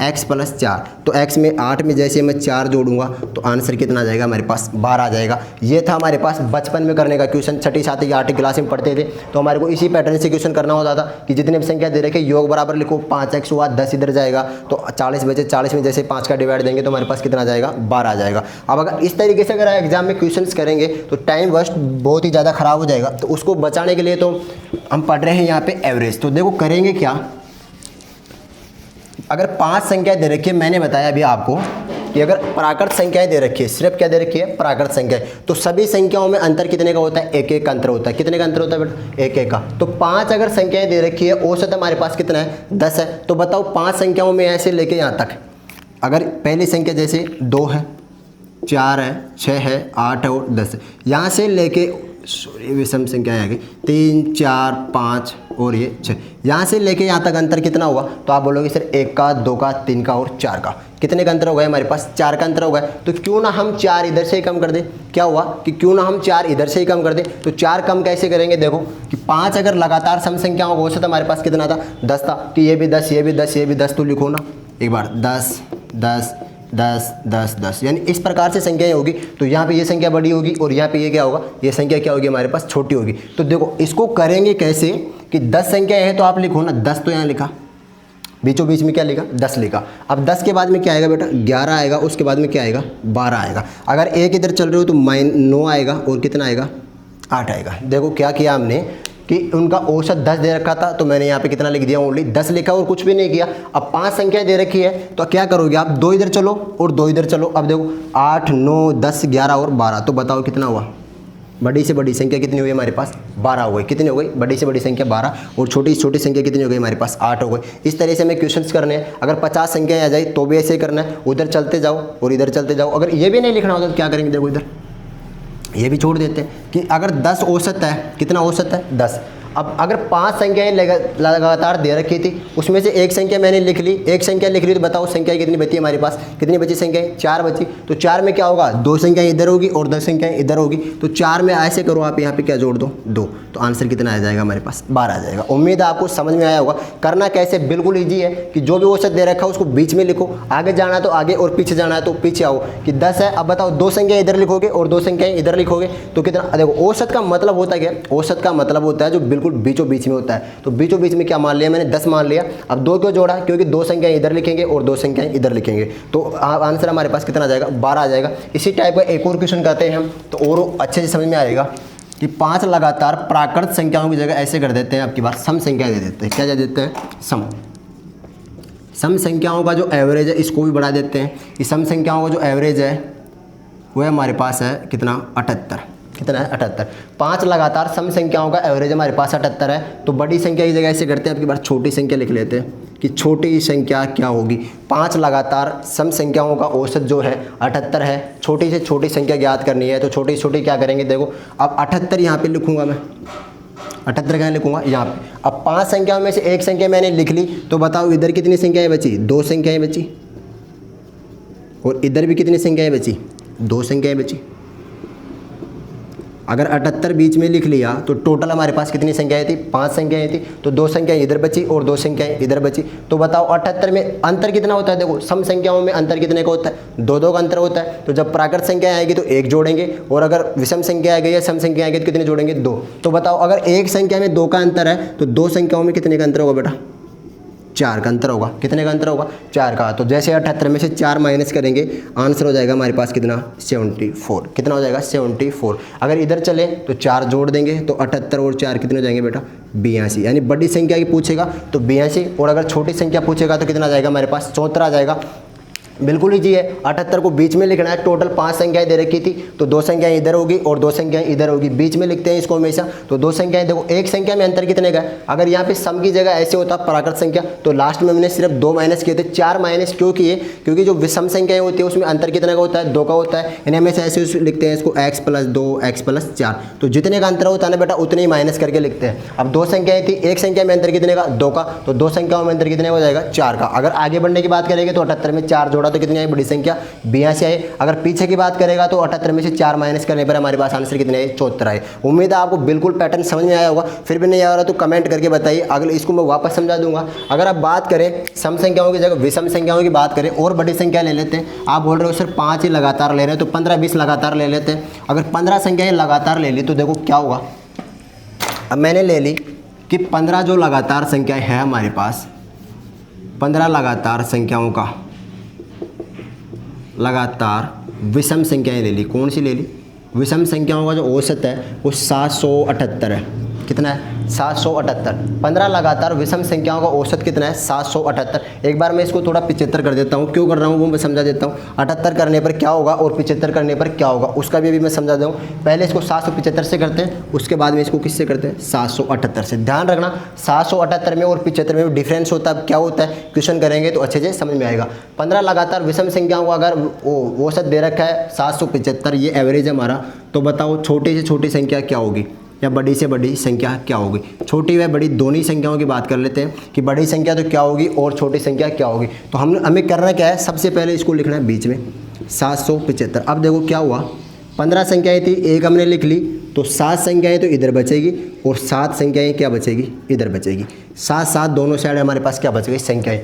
x प्लस 4। तो x में 8 में जैसे मैं 4 जोड़ूंगा तो आंसर कितना आ जाएगा हमारे पास 12 आ जाएगा। ये था हमारे पास बचपन में करने का क्वेश्चन, छठी सातवीं आठवीं क्लास में पढ़ते थे तो हमारे को इसी पैटर्न से क्वेश्चन करना होता था कि जितने भी संख्या दे रखे योग बराबर लिखो, 5x हुआ 10 इधर जाएगा तो 40 बचे, 40 में जैसे 5 का डिवाइड देंगे तो हमारे पास कितना आ जाएगा 12 आ जाएगा। अब अगर इस तरीके से अगर एग्जाम में क्वेश्चन करेंगे तो टाइम वेस्ट बहुत ही ज़्यादा खराब हो जाएगा। तो उसको बचाने के लिए तो हम पढ़ रहे हैं यहाँ पे एवरेज। तो देखो करेंगे क्या, अगर 5 संख्याएं दे रखी है, मैंने बताया अभी आपको कि अगर प्राकृत संख्याएं दे रखी है, सिर्फ क्या दे रखी है प्राकृत संख्याएं, तो सभी संख्याओं में अंतर कितने का होता है, एक एक का अंतर होता है। कितने का अंतर होता है बेटा, एक एक का। तो 5 अगर संख्याएं दे रखी है, औसत हमारे पास कितना है 10 है। तो बताओ 5 संख्याओं में ऐसे लेके यहाँ तक, अगर पहली संख्या जैसे 2 है, 4 है, 6 है, 8 है और 10 है, यहाँ से लेके सॉरी विषम संख्याएं आ गई 3 4 5 और ये 6, यहाँ से लेके यहाँ तक अंतर कितना हुआ, तो आप बोलोगे सर 1 का 2 का 3 का और 4 का। कितने का अंतर हो गया हमारे पास, 4 का अंतर हो गया। तो क्यों ना हम 4 इधर से ही कम कर दें। क्या हुआ कि क्यों ना हम 4 इधर से ही कम कर दें। तो 4 कम कैसे करेंगे, देखो कि 5 अगर लगातार सम संख्याओं का औसत हमारे पास कितना था 10 था, तो ये भी 10 ये भी 10 ये भी 10, तो लिखो ना एक बार 10 10 10 10 10, यानी इस प्रकार से संख्याएं होगी। तो यहाँ पे ये संख्या बड़ी होगी और यहाँ पे ये क्या होगा, ये संख्या क्या होगी हमारे पास छोटी होगी। तो देखो इसको करेंगे कैसे कि 10 संख्या है तो आप लिखो ना 10, तो यहाँ लिखा, बीचों बीच में क्या लिखा 10 लिखा। अब 10 के बाद में क्या आएगा बेटा 11 आएगा, उसके बाद में क्या आएगा 12 आएगा। अगर एक इधर चल रहे हो तो -9 आएगा और कितना आएगा 8 आएगा। देखो क्या किया हमने कि उनका औसत 10 दे रखा था तो मैंने यहाँ पे कितना लिख दिया, ओनली 10 लिखा और कुछ भी नहीं किया। अब 5 संख्या दे रखी है तो क्या करोगे आप, 2 इधर चलो और 2 इधर चलो। अब देखो 8 9 10 11 और 12, तो बताओ कितना हुआ, बड़ी से बड़ी संख्या कितनी हुई हमारे पास 12 हो गई। कितनी हो गई, बड़ी से बड़ी संख्या 12 और छोटी से छोटी संख्या कितनी हो गई हमारे पास 8 हो गई। इस तरह से हमें क्वेश्चंस करने हैं। अगर 50 संख्या आ जाए तो भी ऐसे ही करना है, उधर चलते जाओ और इधर चलते जाओ। अगर ये भी नहीं लिखना होता तो क्या करेंगे, देखो इधर ये भी छोड़ देते हैं कि अगर 10 औसत है, कितना औसत है 10। अब अगर 5 संख्याएं लगातार दे रखी थी, उसमें से एक संख्या मैंने लिख ली, एक संख्या लिख ली, तो बताओ संख्या कितनी बची हमारे पास, कितनी बची संख्याएं 4 बची। तो 4 में क्या होगा, 2 संख्याएं इधर होगी और 10 संख्याएं इधर होगी। तो 4 में ऐसे करो आप, यहाँ पे क्या जोड़ दो 2, तो आंसर कितना आ जाएगा हमारे पास 12 आ जाएगा। उम्मीद है आपको समझ में आया होगा। करना कैसे, बिल्कुल ईजी है कि जो भी औसत दे रखा है उसको बीच में लिखो, आगे जाना है तो आगे और पीछे जाना है तो पीछे आओ। कि 10 है, अब बताओ 2 संख्या इधर लिखोगे और 2 संख्याएं इधर लिखोगे तो कितना। देखो औसत का मतलब होता है क्या, औसत का मतलब होता है जो बिल्कुल बीचों बीच में होता है। तो बीचों बीच में क्या मान लिया मैंने 10 मान लिया। अब 2 क्यों जोड़ा, क्योंकि 2 संख्याएं इधर लिखेंगे और 2 संख्याएं इधर लिखेंगे तो आंसर हमारे पास कितना आ जाएगा 12 आ जाएगा। इसी टाइप का एक और क्वेश्चन करते हैं हम तो और अच्छे से समझ में आएगा कि 5 लगातार प्राकृत संख्याओं की जगह ऐसे कर देते हैं, आपकी बार सम संख्या दे देते हैं। क्या दे देते हैं, सम संख्याओं का जो एवरेज है इसको भी बढ़ा देते हैं। कि सम संख्याओं का जो एवरेज है वो हमारे पास है कितना 78। कितना है 78। 5 लगातार सम संख्याओं का एवरेज हमारे पास 78 है। तो बड़ी संख्या की जगह ऐसे करते हैं, आपकी बार छोटी संख्या लिख लेते हैं कि छोटी संख्या क्या होगी। 5 लगातार सम संख्याओं का औसत जो है 78 है। छोटी से छोटी संख्या ज्ञात करनी है तो छोटी से छोटी क्या करेंगे, देखो अब 78 यहाँ पे लिखूंगा मैं, 78 कहाँ लिखूंगा यहाँ पे। अब 5 संख्याओं में से एक संख्या मैंने लिख ली तो बताओ इधर कितनी संख्याएं बची, 2 संख्याएं बची और इधर भी कितनी संख्याएं बची, 2 संख्याएं बची। अगर 78 बीच में लिख लिया तो टोटल हमारे पास कितनी संख्याएं थी, 5 संख्याएं थी। तो 2 संख्याएं इधर बची और 2 संख्याएं इधर बची। तो बताओ 78 में अंतर कितना होता है, देखो सम संख्याओं में अंतर कितने का होता है, 2 का अंतर होता है। तो जब प्राकृत संख्या आएगी तो 1 जोड़ेंगे और अगर विषम संख्या आ गई या सम संख्या आएगी तो कितने जोड़ेंगे 2। तो बताओ अगर एक संख्या में 2 का अंतर है तो 2 संख्याओं में कितने का अंतर होगा बेटा, 4 का अंतर होगा। कितने का अंतर होगा, 4 का। तो जैसे 78 में से 4 माइनस करेंगे आंसर हो जाएगा हमारे पास कितना 74। कितना हो जाएगा 74। अगर इधर चले तो 4 जोड़ देंगे तो 78 और 4 कितने हो जाएंगे बेटा 82। यानी बड़ी संख्या की पूछेगा तो 82 और अगर छोटी संख्या पूछेगा तो कितना आ जाएगा हमारे पास 74 आ जाएगा। बिल्कुल ईजी है। 78 को बीच में लिखना है। टोटल 5 संख्याएं दे रखी थी तो 2 संख्याएं इधर होगी और 2 संख्याएं इधर होगी। बीच में लिखते हैं इसको हमेशा। तो 2 संख्याएं देखो, एक संख्या में अंतर कितने का है। अगर यहाँ पे सम की जगह ऐसे होता प्राकृत संख्या तो लास्ट में मैंने सिर्फ 2 माइनस किए थे। 4 माइनस क्यों किए, क्योंकि जो विषम संख्याएं होती है उसमें अंतर कितने का होता है, 2 का होता है। यानी हमेशा ऐसे लिखते हैं इसको x + 2 x + 4। तो जितने का अंतर होता है ना बेटा उतने ही माइनस करके लिखते हैं। अब 2 संख्याएं थी, एक संख्या में अंतर कितने का, 2 का। तो 2 संख्याओं में अंतर कितने हो जाएगा, 4 का। अगर आगे बढ़ने की बात करेंगे तो 78 में 4 जोड़ा जोड़ा तो कितनी आई बड़ी संख्या 82 आई। अगर पीछे की बात करेगा तो 78 में से 4 माइनस करने पर हमारे पास आंसर कितने आए 74 आए। उम्मीद है आपको बिल्कुल पैटर्न समझ में आया होगा। फिर भी नहीं आ रहा तो कमेंट करके बताइए, अगले इसको मैं वापस समझा दूंगा। अगर आप बात करें सम संख्याओं की जगह विषम संख्याओं की बात करें और बड़ी संख्या ले लेते हैं। आप बोल रहे हो सर 5 ही लगातार ले रहे हैं तो 15-20 लगातार ले लेते हैं। अगर 15 संख्याएं लगातार ले ली तो देखो क्या होगा। अब मैंने ले ली कि 15 जो लगातार संख्याएं है हमारे पास, 15 लगातार संख्याओं का लगातार विषम संख्याएं ले ली। कौन सी ले ली? विषम संख्याओं का जो औसत है वो 778 है। कितना है? 778। 15 लगातार विषम संख्याओं का औसत कितना है? 778। एक बार मैं इसको थोड़ा 75 कर देता हूँ। क्यों कर रहा हूँ वो मैं समझा देता हूँ। 78 करने पर क्या होगा और 75 करने पर क्या होगा उसका भी मैं समझा दूँ। पहले इसको 775 से करते हैं, उसके बाद में इसको किससे करते हैं? 778 से। ध्यान रखना 778 में और 75 में डिफरेंस होता है। क्या होता है क्वेश्चन करेंगे तो अच्छे से समझ में आएगा। 15 लगातार विषम संख्याओं का अगर औसत दे रखा है 775, ये एवरेज हमारा, तो बताओ छोटी से छोटी संख्या क्या होगी या बड़ी से बड़ी संख्या क्या होगी? छोटी व बड़ी दोनों ही संख्याओं की बात कर लेते हैं कि बड़ी संख्या तो क्या होगी और छोटी संख्या क्या होगी। तो हमें करना क्या है, सबसे पहले इसको लिखना है बीच में 775। अब देखो क्या हुआ, 15 संख्याएं थी, एक हमने लिख ली तो 7 संख्याएं तो इधर बचेगी और 7 संख्याएं क्या बचेगी? इधर बचेगी। 7 दोनों साइड हमारे पास क्या बच गई? संख्याएं।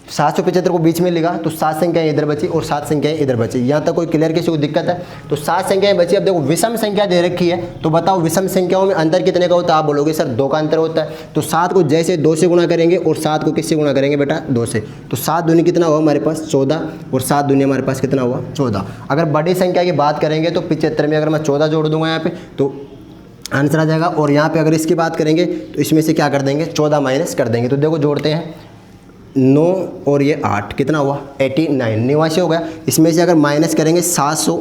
775 को बीच में लिखा तो 7 संख्याएं इधर बची और 7 संख्याएं इधर बची। यहाँ तक कोई क्लियर, किसी को दिक्कत है? तो 7 संख्याएं बची। अब देखो विषम संख्या दे रखी है तो बताओ विषम संख्याओं में अंतर कितने का होता है? आप बोलोगे सर 2 का अंतर होता है। तो 7 को जैसे 2 से गुणा करेंगे और 7 को किससे गुणा करेंगे बेटा? 2 से। तो 7 दूनी कितना हुआ हमारे पास? 14 और 7 दूनी हमारे पास कितना हुआ? 14। अगर बड़ी संख्या की बात करेंगे तो 75 में अगर मैं 14 जोड़ दूंगा यहाँ पे तो आंसर आ जाएगा। और यहाँ पे अगर इसकी बात करेंगे तो इसमें से क्या कर देंगे? 14 माइनस कर देंगे। तो देखो जोड़ते हैं 9 और ये 8 कितना हुआ? 89, 89 हो गया। इसमें से अगर माइनस करेंगे 700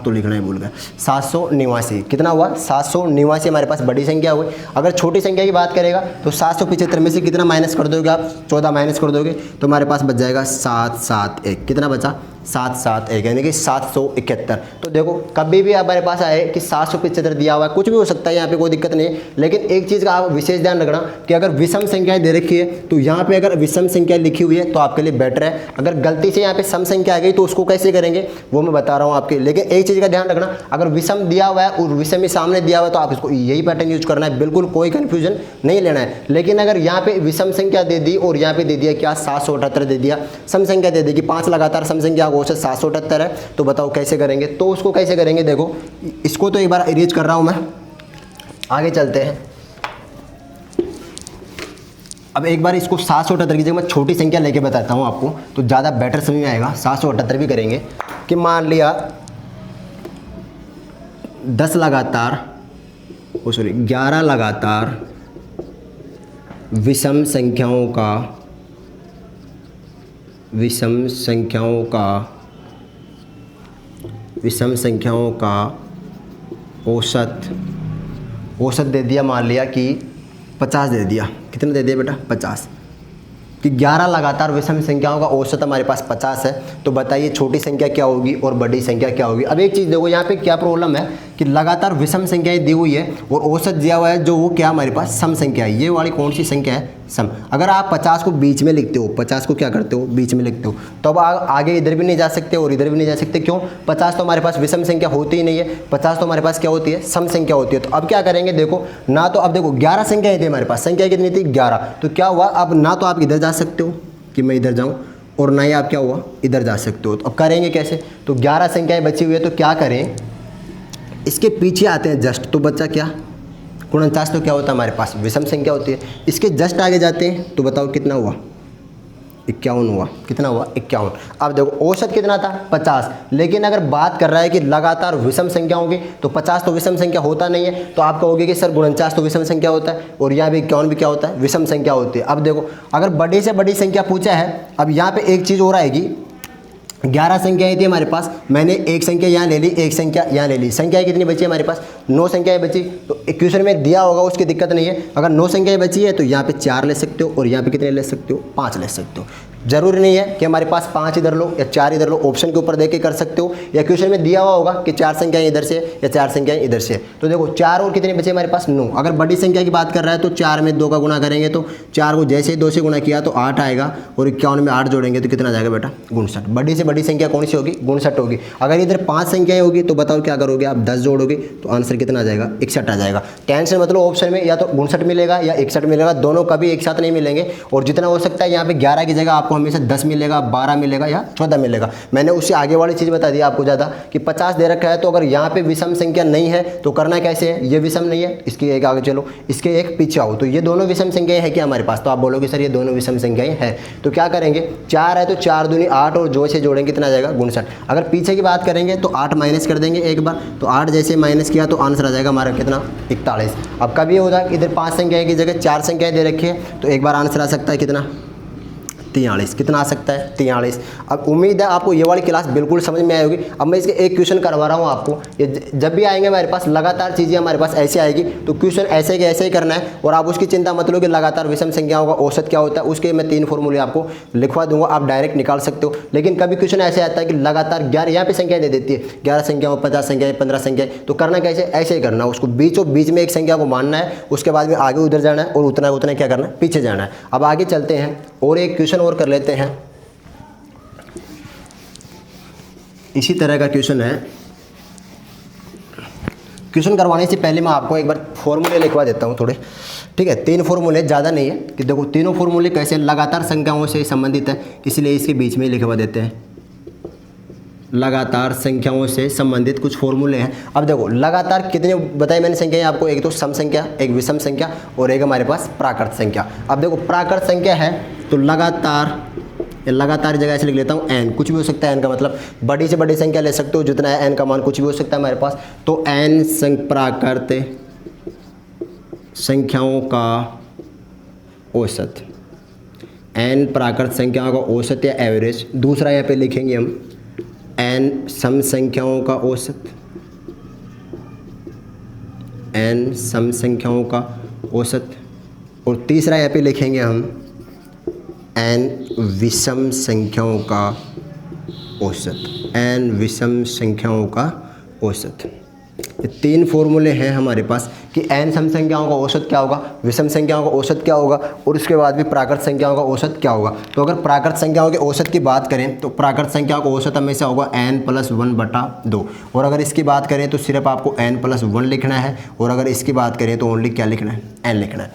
तो लिखना है भूल गया, 789 कितना हुआ? 789 हमारे पास बड़ी संख्या हुई। अगर छोटी संख्या की बात करेगा तो 775 में से कितना माइनस कर दोगे आप? 14 माइनस कर दोगे तो हमारे पास बच जाएगा 771। कितना बचा? 771 यानी कि 771। तो देखो कभी भी हमारे पास आए कि 775 दिया हुआ है, कुछ भी हो सकता है, यहाँ पे कोई दिक्कत नहीं है। लेकिन एक चीज़ का आप विशेष ध्यान रखना कि अगर विषम संख्याएं दे रखी है तो यहाँ पे अगर विषम संख्या लिखी हुई है तो आपके लिए बेटर है। अगर गलती से यहाँ पे सम संख्या आ गई तो उसको कैसे करेंगे वो मैं बता रहा हूँ आपके। लेकिन एक चीज़ का ध्यान रखना, अगर विषम दिया हुआ है और विषम ही सामने दिया हुआ है तो आप इसको यही पैटर्न यूज करना है, बिल्कुल कोई कन्फ्यूजन नहीं लेना है। लेकिन अगर यहाँ पे विषम संख्या दे दी और यहाँ पे दे दिया क्या? 778 दे दिया। सम संख्या दे दी कि 5 लगातार सम संख्या का औसत 778 है, तो बताओ कैसे करेंगे? तो उसको कैसे करेंगे, देखो इसको तो एक बार इरेज कर रहा हूं मैं, आगे चलते हैं। अब एक बार इसको 778 की जगह मैं छोटी संख्या लेके बताता हूं आपको तो ज़्यादा बेटर समझ में आएगा। 778 भी करेंगे कि मान लिया 10 लगातार 11 लगातार विषम संख्याओं का औसत दे दिया, मान लिया कि 50 दे दिया। कितना दे दिया बेटा? 50। कि 11 लगातार विषम संख्याओं का औसत हमारे पास 50 है, तो बताइए छोटी संख्या क्या होगी और बड़ी संख्या क्या होगी। अब एक चीज़ देखो यहाँ पे क्या प्रॉब्लम है कि लगातार विषम संख्याएं दी हुई है और औसत दिया हुआ है जो वो क्या हमारे पास सम संख्या है। ये वाली कौन सी संख्या है? सम। अगर आप 50 को बीच में लिखते हो, 50 को क्या करते हो? बीच में लिखते हो, तो अब आगे इधर भी नहीं जा सकते और इधर भी नहीं जा सकते। क्यों? 50 तो हमारे पास विषम संख्या होती ही नहीं है, 50 तो हमारे पास क्या होती है? सम संख्या होती है। तो अब क्या करेंगे देखो ना, तो अब देखो 11 संख्याएं थी हमारे पास, संख्या कितनी थी? 11। तो क्या हुआ, अब ना तो आप इधर जा सकते हो कि मैं इधर जाऊँ और ना ही आप क्या हुआ इधर जा सकते हो। तो अब करेंगे कैसे? तो 11 संख्याएं बची हुई है तो क्या करें, इसके पीछे आते हैं जस्ट, तो बच्चा क्या 49 तो क्या होता है हमारे पास? विषम संख्या होती है। इसके जस्ट आगे जाते हैं तो बताओ कितना हुआ? 51 हुआ। कितना हुआ? 51। अब देखो औसत कितना था? 50। लेकिन अगर बात कर रहा है कि लगातार विषम संख्या होगी तो 50 तो विषम संख्या होता नहीं है, तो आप कहोगे कि सर 49 तो विषम संख्या होता है और यहाँ भी 51 भी क्या होता है? विषम संख्या होती है। अब देखो अगर बड़ी से बड़ी संख्या पूछा है, अब यहाँ पे एक चीज़ और आएगी, 11 संख्याएं थी हमारे पास, मैंने एक संख्या यहाँ ले ली, एक संख्या यहाँ ले ली, संख्याएं कितनी बची हमारे पास? 9 संख्याएं बची। तो क्वेश्चन में दिया होगा उसकी दिक्कत नहीं है। अगर 9 संख्याएं बची है तो यहाँ पे 4 ले सकते हो और यहाँ पे कितने ले सकते हो? 5 ले सकते हो। जरूरी नहीं है कि हमारे पास 5 इधर लो या 4 इधर लो, ऑप्शन के ऊपर देख के कर सकते हो, या क्वेश्चन में दिया हुआ होगा कि 4 संख्याएं इधर से या 4 संख्याएं इधर से। तो देखो 4 और कितने बचे हमारे पास 9। अगर बड़ी संख्या की बात कर रहा है तो 4 में 2 का गुणा करेंगे तो 4 को जैसे ही 2 से गुणा किया तो 8 आएगा, और 51 में 8 जोड़ेंगे तो कितना आ जाएगा बेटा 59। बड़ी से बड़ी संख्या कौन सी होगी 59 होगी। अगर इधर 5 संख्याएं होगी तो बताओ क्या करोगे आप, 10 जोड़ोगे तो आंसर कितना आ जाएगा 61 आ जाएगा। टेंशन मतलब ऑप्शन में या तो 59 मिलेगा या 61 मिलेगा, दोनों कभी एक साथ नहीं मिलेंगे। और जितना हो सकता है यहाँ पे 11 की जगह आपको हमेशा 10 मिलेगा, 12 मिलेगा या 14 मिलेगा। मैंने उससे आगे वाली चीज़ बता दी आपको ज़्यादा कि 50 दे रखा है, तो अगर यहाँ पे विषम संख्या नहीं है तो करना कैसे है, ये विषम नहीं है इसकी एक आगे चलो, इसके एक पीछे आओ, तो ये दोनों विषम संख्याएं हैं क्या हमारे पास। तो आप बोलोगे सर ये दोनों विषम संख्याएं हैं, तो क्या करेंगे 4 है तो 4 दूनी 8 और जो से जोड़ेंगे कितना आ जाएगा 59। अगर पीछे की बात करेंगे तो 8 माइनस कर देंगे एक बार, तो 8 जैसे माइनस किया तो आंसर आ जाएगा हमारा कितना 41। अब कभी होता है इधर 5 संख्याएं की जगह 4 संख्याएं दे रखी है, तो एक बार आंसर आ सकता है कितना 43। कितना आ सकता है 43। अब उम्मीद है आपको ये वाली क्लास बिल्कुल समझ में आई होगी। अब मैं इसके एक क्वेश्चन करवा रहा हूँ आपको, ये जब भी आएंगे हमारे पास लगातार चीज़ें हमारे पास ऐसे आएगी, तो क्वेश्चन ऐसे के ऐसे ही करना है, और आप उसकी चिंता मत लो कि लगातार विषम संख्याओं का औसत क्या होता है, उसके मैं 3 फॉर्मूले आपको लिखवा दूंगा, आप डायरेक्ट निकाल सकते हो। लेकिन कभी क्वेश्चन ऐसे आता है कि लगातार 11 यहाँ पे संख्या दे देती है, 11 संख्याओं 50 संख्याएं 15 संख्याएं, तो करना कैसे, ऐसे ही करना, उसको बीचों बीच में एक संख्या को मानना है, उसके बाद में आगे उधर जाना है और उतना उतना क्या करना है पीछे जाना है। अब आगे चलते हैं और एक क्वेश्चन और कर लेते हैं। इसी तरह का क्वेश्चन है। क्वेश्चन करवाने से पहले मैं आपको एक बार फॉर्मूले लिखवा देता हूँ थोड़े, ठीक है। 3 फॉर्मूले, ज़्यादा नहीं है, कि देखो तीनों फॉर्मूले कैसे लगातार संख्याओं से संबंधित है, इसलिए इसके बीच में ही लिखवा देते हैं। लगातार संख्याओं से संबंधित कुछ फॉर्मूले हैं। अब देखो लगातार कितने बताए मैंने संख्याएं आपको, एक तो सम संख्या, एक विषम संख्या और एक हमारे पास प्राकृत संख्या। अब देखो प्राकृत संख्या है तो लगातार जगह ऐसे लिख लेता हूँ n, कुछ भी हो सकता है n का मतलब बड़ी से बड़ी संख्या ले सकते हो, जितना है n का मान कुछ भी हो सकता है हमारे पास। तो n प्राकृत संख्याओं का औसत, n प्राकृत संख्याओं का औसत या एवरेज। दूसरा यहाँ पे लिखेंगे हम n सम संख्याओं का औसत, n सम संख्याओं का औसत। और तीसरा यहाँ पे लिखेंगे हम n विषम संख्याओं का औसत, n विषम संख्याओं का औसत। ये 3 फॉर्मूले हैं हमारे पास कि n सम संख्याओं का औसत क्या होगा, विषम संख्याओं का औसत क्या होगा, और उसके बाद भी प्राकृत संख्याओं का औसत क्या होगा। तो अगर प्राकृत संख्याओं के औसत की बात करें तो प्राकृत संख्याओं का औसत हमेशा होगा n+1/2, और अगर इसकी बात करें तो सिर्फ आपको n+1 लिखना है, और अगर इसकी बात करें तो ओनली क्या लिखना है n लिखना है।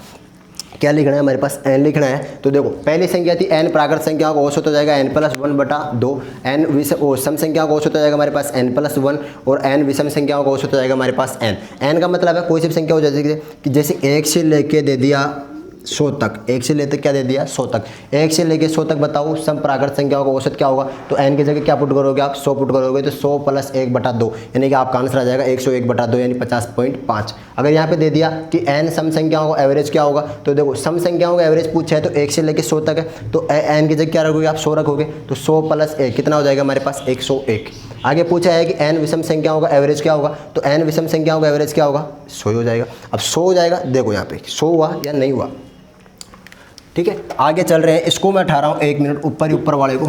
क्या लिखना है हमारे पास n लिखना है। तो देखो पहली संख्या थी n प्राकृत संख्याओं का औसत हो जाएगा n+1/2, n सम संख्याओं का औसत हो जाएगा हमारे पास n+1, और n विषम संख्याओं का औसत हो जाएगा हमारे पास n का मतलब है कोई सी संख्या हो जाएगी कि जैसे 1 से लेके दे दिया 100 तक, 1 से लेकर क्या दे दिया 100 तक, 1 से लेके 100 तक बताओ सम प्राकृत संख्याओं का औसत क्या होगा। तो n की जगह क्या पुट करोगे आप 100 पुट करोगे, तो 100 + 1/2 यानी कि आपका आंसर आ जाएगा 101/2 यानी 50.5। अगर यहाँ पे दे दिया कि n सम संख्याओं का एवरेज क्या होगा, तो देखो सम संख्याओं का एवरेज पूछा है तो 1 से लेकर 100 तक है, तो n की जगह क्या रखोगे आप 100 रखोगे, तो 100 + 1 कितना हो जाएगा हमारे पास 101। आगे पूछा है कि n विषम संख्याओं का एवरेज क्या होगा, तो n विषम संख्याओं का एवरेज क्या होगा 100 हो जाएगा। अब 100 हो जाएगा, देखो यहाँ पे 100 हुआ या नहीं हुआ, ठीक है। आगे चल रहे हैं, इसको मैं उठा रहा हूँ 1 मिनट ऊपर वाले को।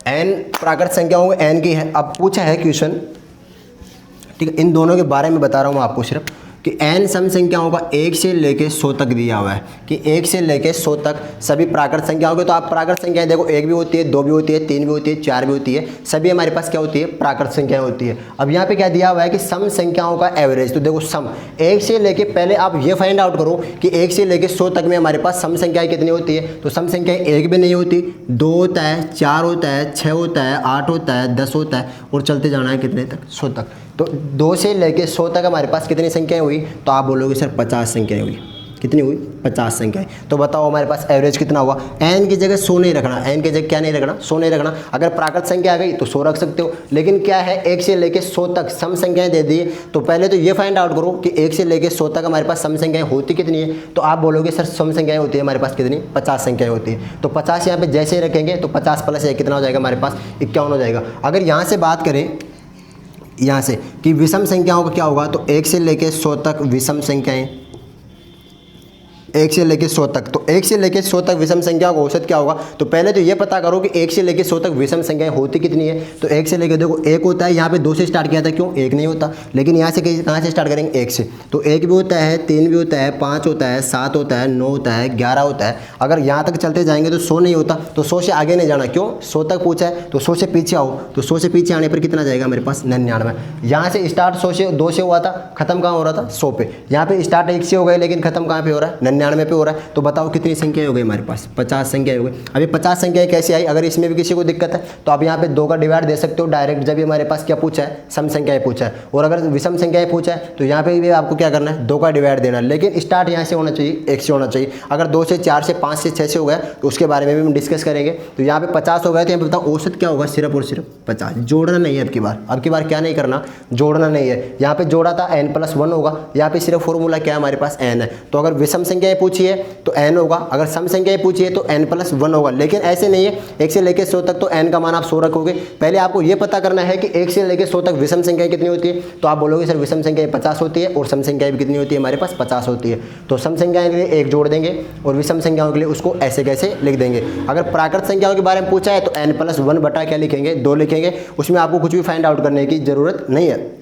n प्राकृत संख्याओं को n की है। अब पूछा है क्वेश्चन, ठीक है, इन दोनों के बारे में बता रहा हूँ मैं आपको सिर्फ कि n सम संख्याओं का 1 से लेके 100 तक दिया हुआ है कि 1 से लेके 100 तक सभी प्राकृत संख्याओं के। तो आप प्राकृत संख्याएं देखो 1 भी होती है, 2 भी होती है, 3 भी होती है, 4 भी होती है, सभी हमारे पास क्या होती है प्राकृत संख्याएं होती है। अब यहाँ पे क्या दिया हुआ है कि सम संख्याओं का एवरेज। तो देखो सम 1 से लेके, पहले आप ये फाइंड आउट करो कि 1 से लेके 100 तक में हमारे पास सम संख्याएं कितनी होती है। तो सम संख्याएं 1 भी नहीं होती, 2 होता है, 4 होता है, 6 होता है, 8 होता है, 10 होता है, और चलते जाना है कितने तक 100 तक। तो 2 से लेके 100 तक हमारे पास कितनी संख्याएं हुई, तो आप बोलोगे सर 50 संख्याएं हुई। कितनी हुई 50 संख्याएं। तो बताओ हमारे पास एवरेज कितना हुआ। n की जगह 100 नहीं रखना, n की जगह क्या नहीं रखना 100 नहीं रखना। अगर प्राकृत संख्या आ गई तो 100 रख सकते हो, लेकिन क्या है 1 से लेके 100 तक सम संख्याएं दे दी। तो पहले तो ये फाइंड आउट करो कि 1 से लेके 100 तक हमारे पास सम संख्याएं होती कितनी है। तो आप बोलोगे सर सम संख्याएं होती है हमारे पास कितनी 50 संख्याएं होती है। तो 50 यहाँ पे जैसे ही रखेंगे तो 50 + 1 कितना हो जाएगा हमारे पास 51 हो जाएगा। अगर यहाँ से बात करें यहाँ से कि विषम संख्याओं का क्या होगा, तो 1 से लेके 100 तक विषम संख्याएं, 1 से लेके 100 तक। तो 1 से लेके 100 तक विषम संख्या का औसत क्या होगा? तो पहले तो ये पता करो कि 1 से लेके 100 तक विषम संख्याएं होती कितनी है। तो 1 से लेके देखो 1 होता है, यहाँ पे 2 से स्टार्ट किया था, क्यों 1 नहीं होता, लेकिन यहाँ से कहाँ से स्टार्ट करेंगे? 1 से। तो 1 भी होता है, 3 भी होता है, 5 होता है, 7 होता है, 9 होता है, 11 होता है। अगर यहाँ तक चलते जाएंगे तो 100 नहीं होता, तो 100 से आगे नहीं जाना, क्यों 100 तक पूछा है, तो 100 से पीछे आओ। तो 100 से पीछे आने पर कितना जाएगा मेरे पास? 99। यहाँ से स्टार्ट 100 से 2 से हुआ था, खत्म कहाँ हो रहा था? 100 पे। यहाँ पे स्टार्ट 1 से हो गए, लेकिन खत्म कहाँ पे हो रहा है? 99 पे हो रहा है। तो बताओ कितनी संख्या हो गई हमारे पास? 50 संख्या हो गई। अभी 50 संख्याएं कैसे आई? अगर इसमें भी किसी को दिक्कत है तो आप यहाँ पे 2 का डिवाइड दे सकते हो डायरेक्ट, जब भी हमारे पास क्या पूछा है? सम संख्याएं पूछा है। और अगर विषम संख्याएं पूछा है तो यहाँ पे भी आपको क्या करना है? 2 का डिवाइड देना है, लेकिन स्टार्ट यहाँ से होना चाहिए, 1 से होना चाहिए। अगर 2 से 4 से 5 से 6 से हो गया तो उसके बारे में भी हम डिस्कस करेंगे। तो यहाँ पे 50 हो गए, तो यहाँ पे बताओ औसत क्या होगा? सिर्फ और सिर्फ 50। जोड़ना नहीं है अब की बार क्या नहीं करना? जोड़ना नहीं है। यहाँ पे जोड़ा था n+1 होगा, यहाँ पे सिर्फ फॉर्मूला क्या है हमारे पास? n है। तो अगर विषम संख्याएं पूछी है तो n होगा, अगर सम संख्याएं पूछी है तो n+1 होगा। लेकिन ऐसे नहीं है 1 से लेकर 100 तक तो n का मान आप 100 रखोगे। पहले आपको ये पता करना है कि 1 से लेकर 100 तक विषम संख्याएं कितनी होती है। तो आप बोलोगे सर विषम संख्याएं 50 होती है, और सम संख्याएं भी कितनी होती है हमारे पास? 50 होती है। तो सम संख्याओं के लिए 1 जोड़ देंगे और विषम संख्याओं के लिए उसको ऐसे कैसे लिख देंगे। अगर प्राकृत संख्याओं के बारे में पूछा है तो n+1 बटा क्या लिखेंगे? 2 लिखेंगे। उसमें आपको कुछ भी फाइंड आउट करने की जरूरत नहीं है।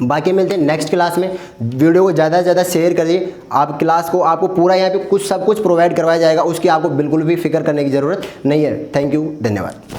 बाकी मिलते हैं नेक्स्ट क्लास में। वीडियो को ज़्यादा से ज़्यादा शेयर करिए। आप क्लास को आपको पूरा यहाँ पे सब कुछ प्रोवाइड करवाया जाएगा, उसकी आपको बिल्कुल भी फिक्र करने की ज़रूरत नहीं है। थैंक यू, धन्यवाद।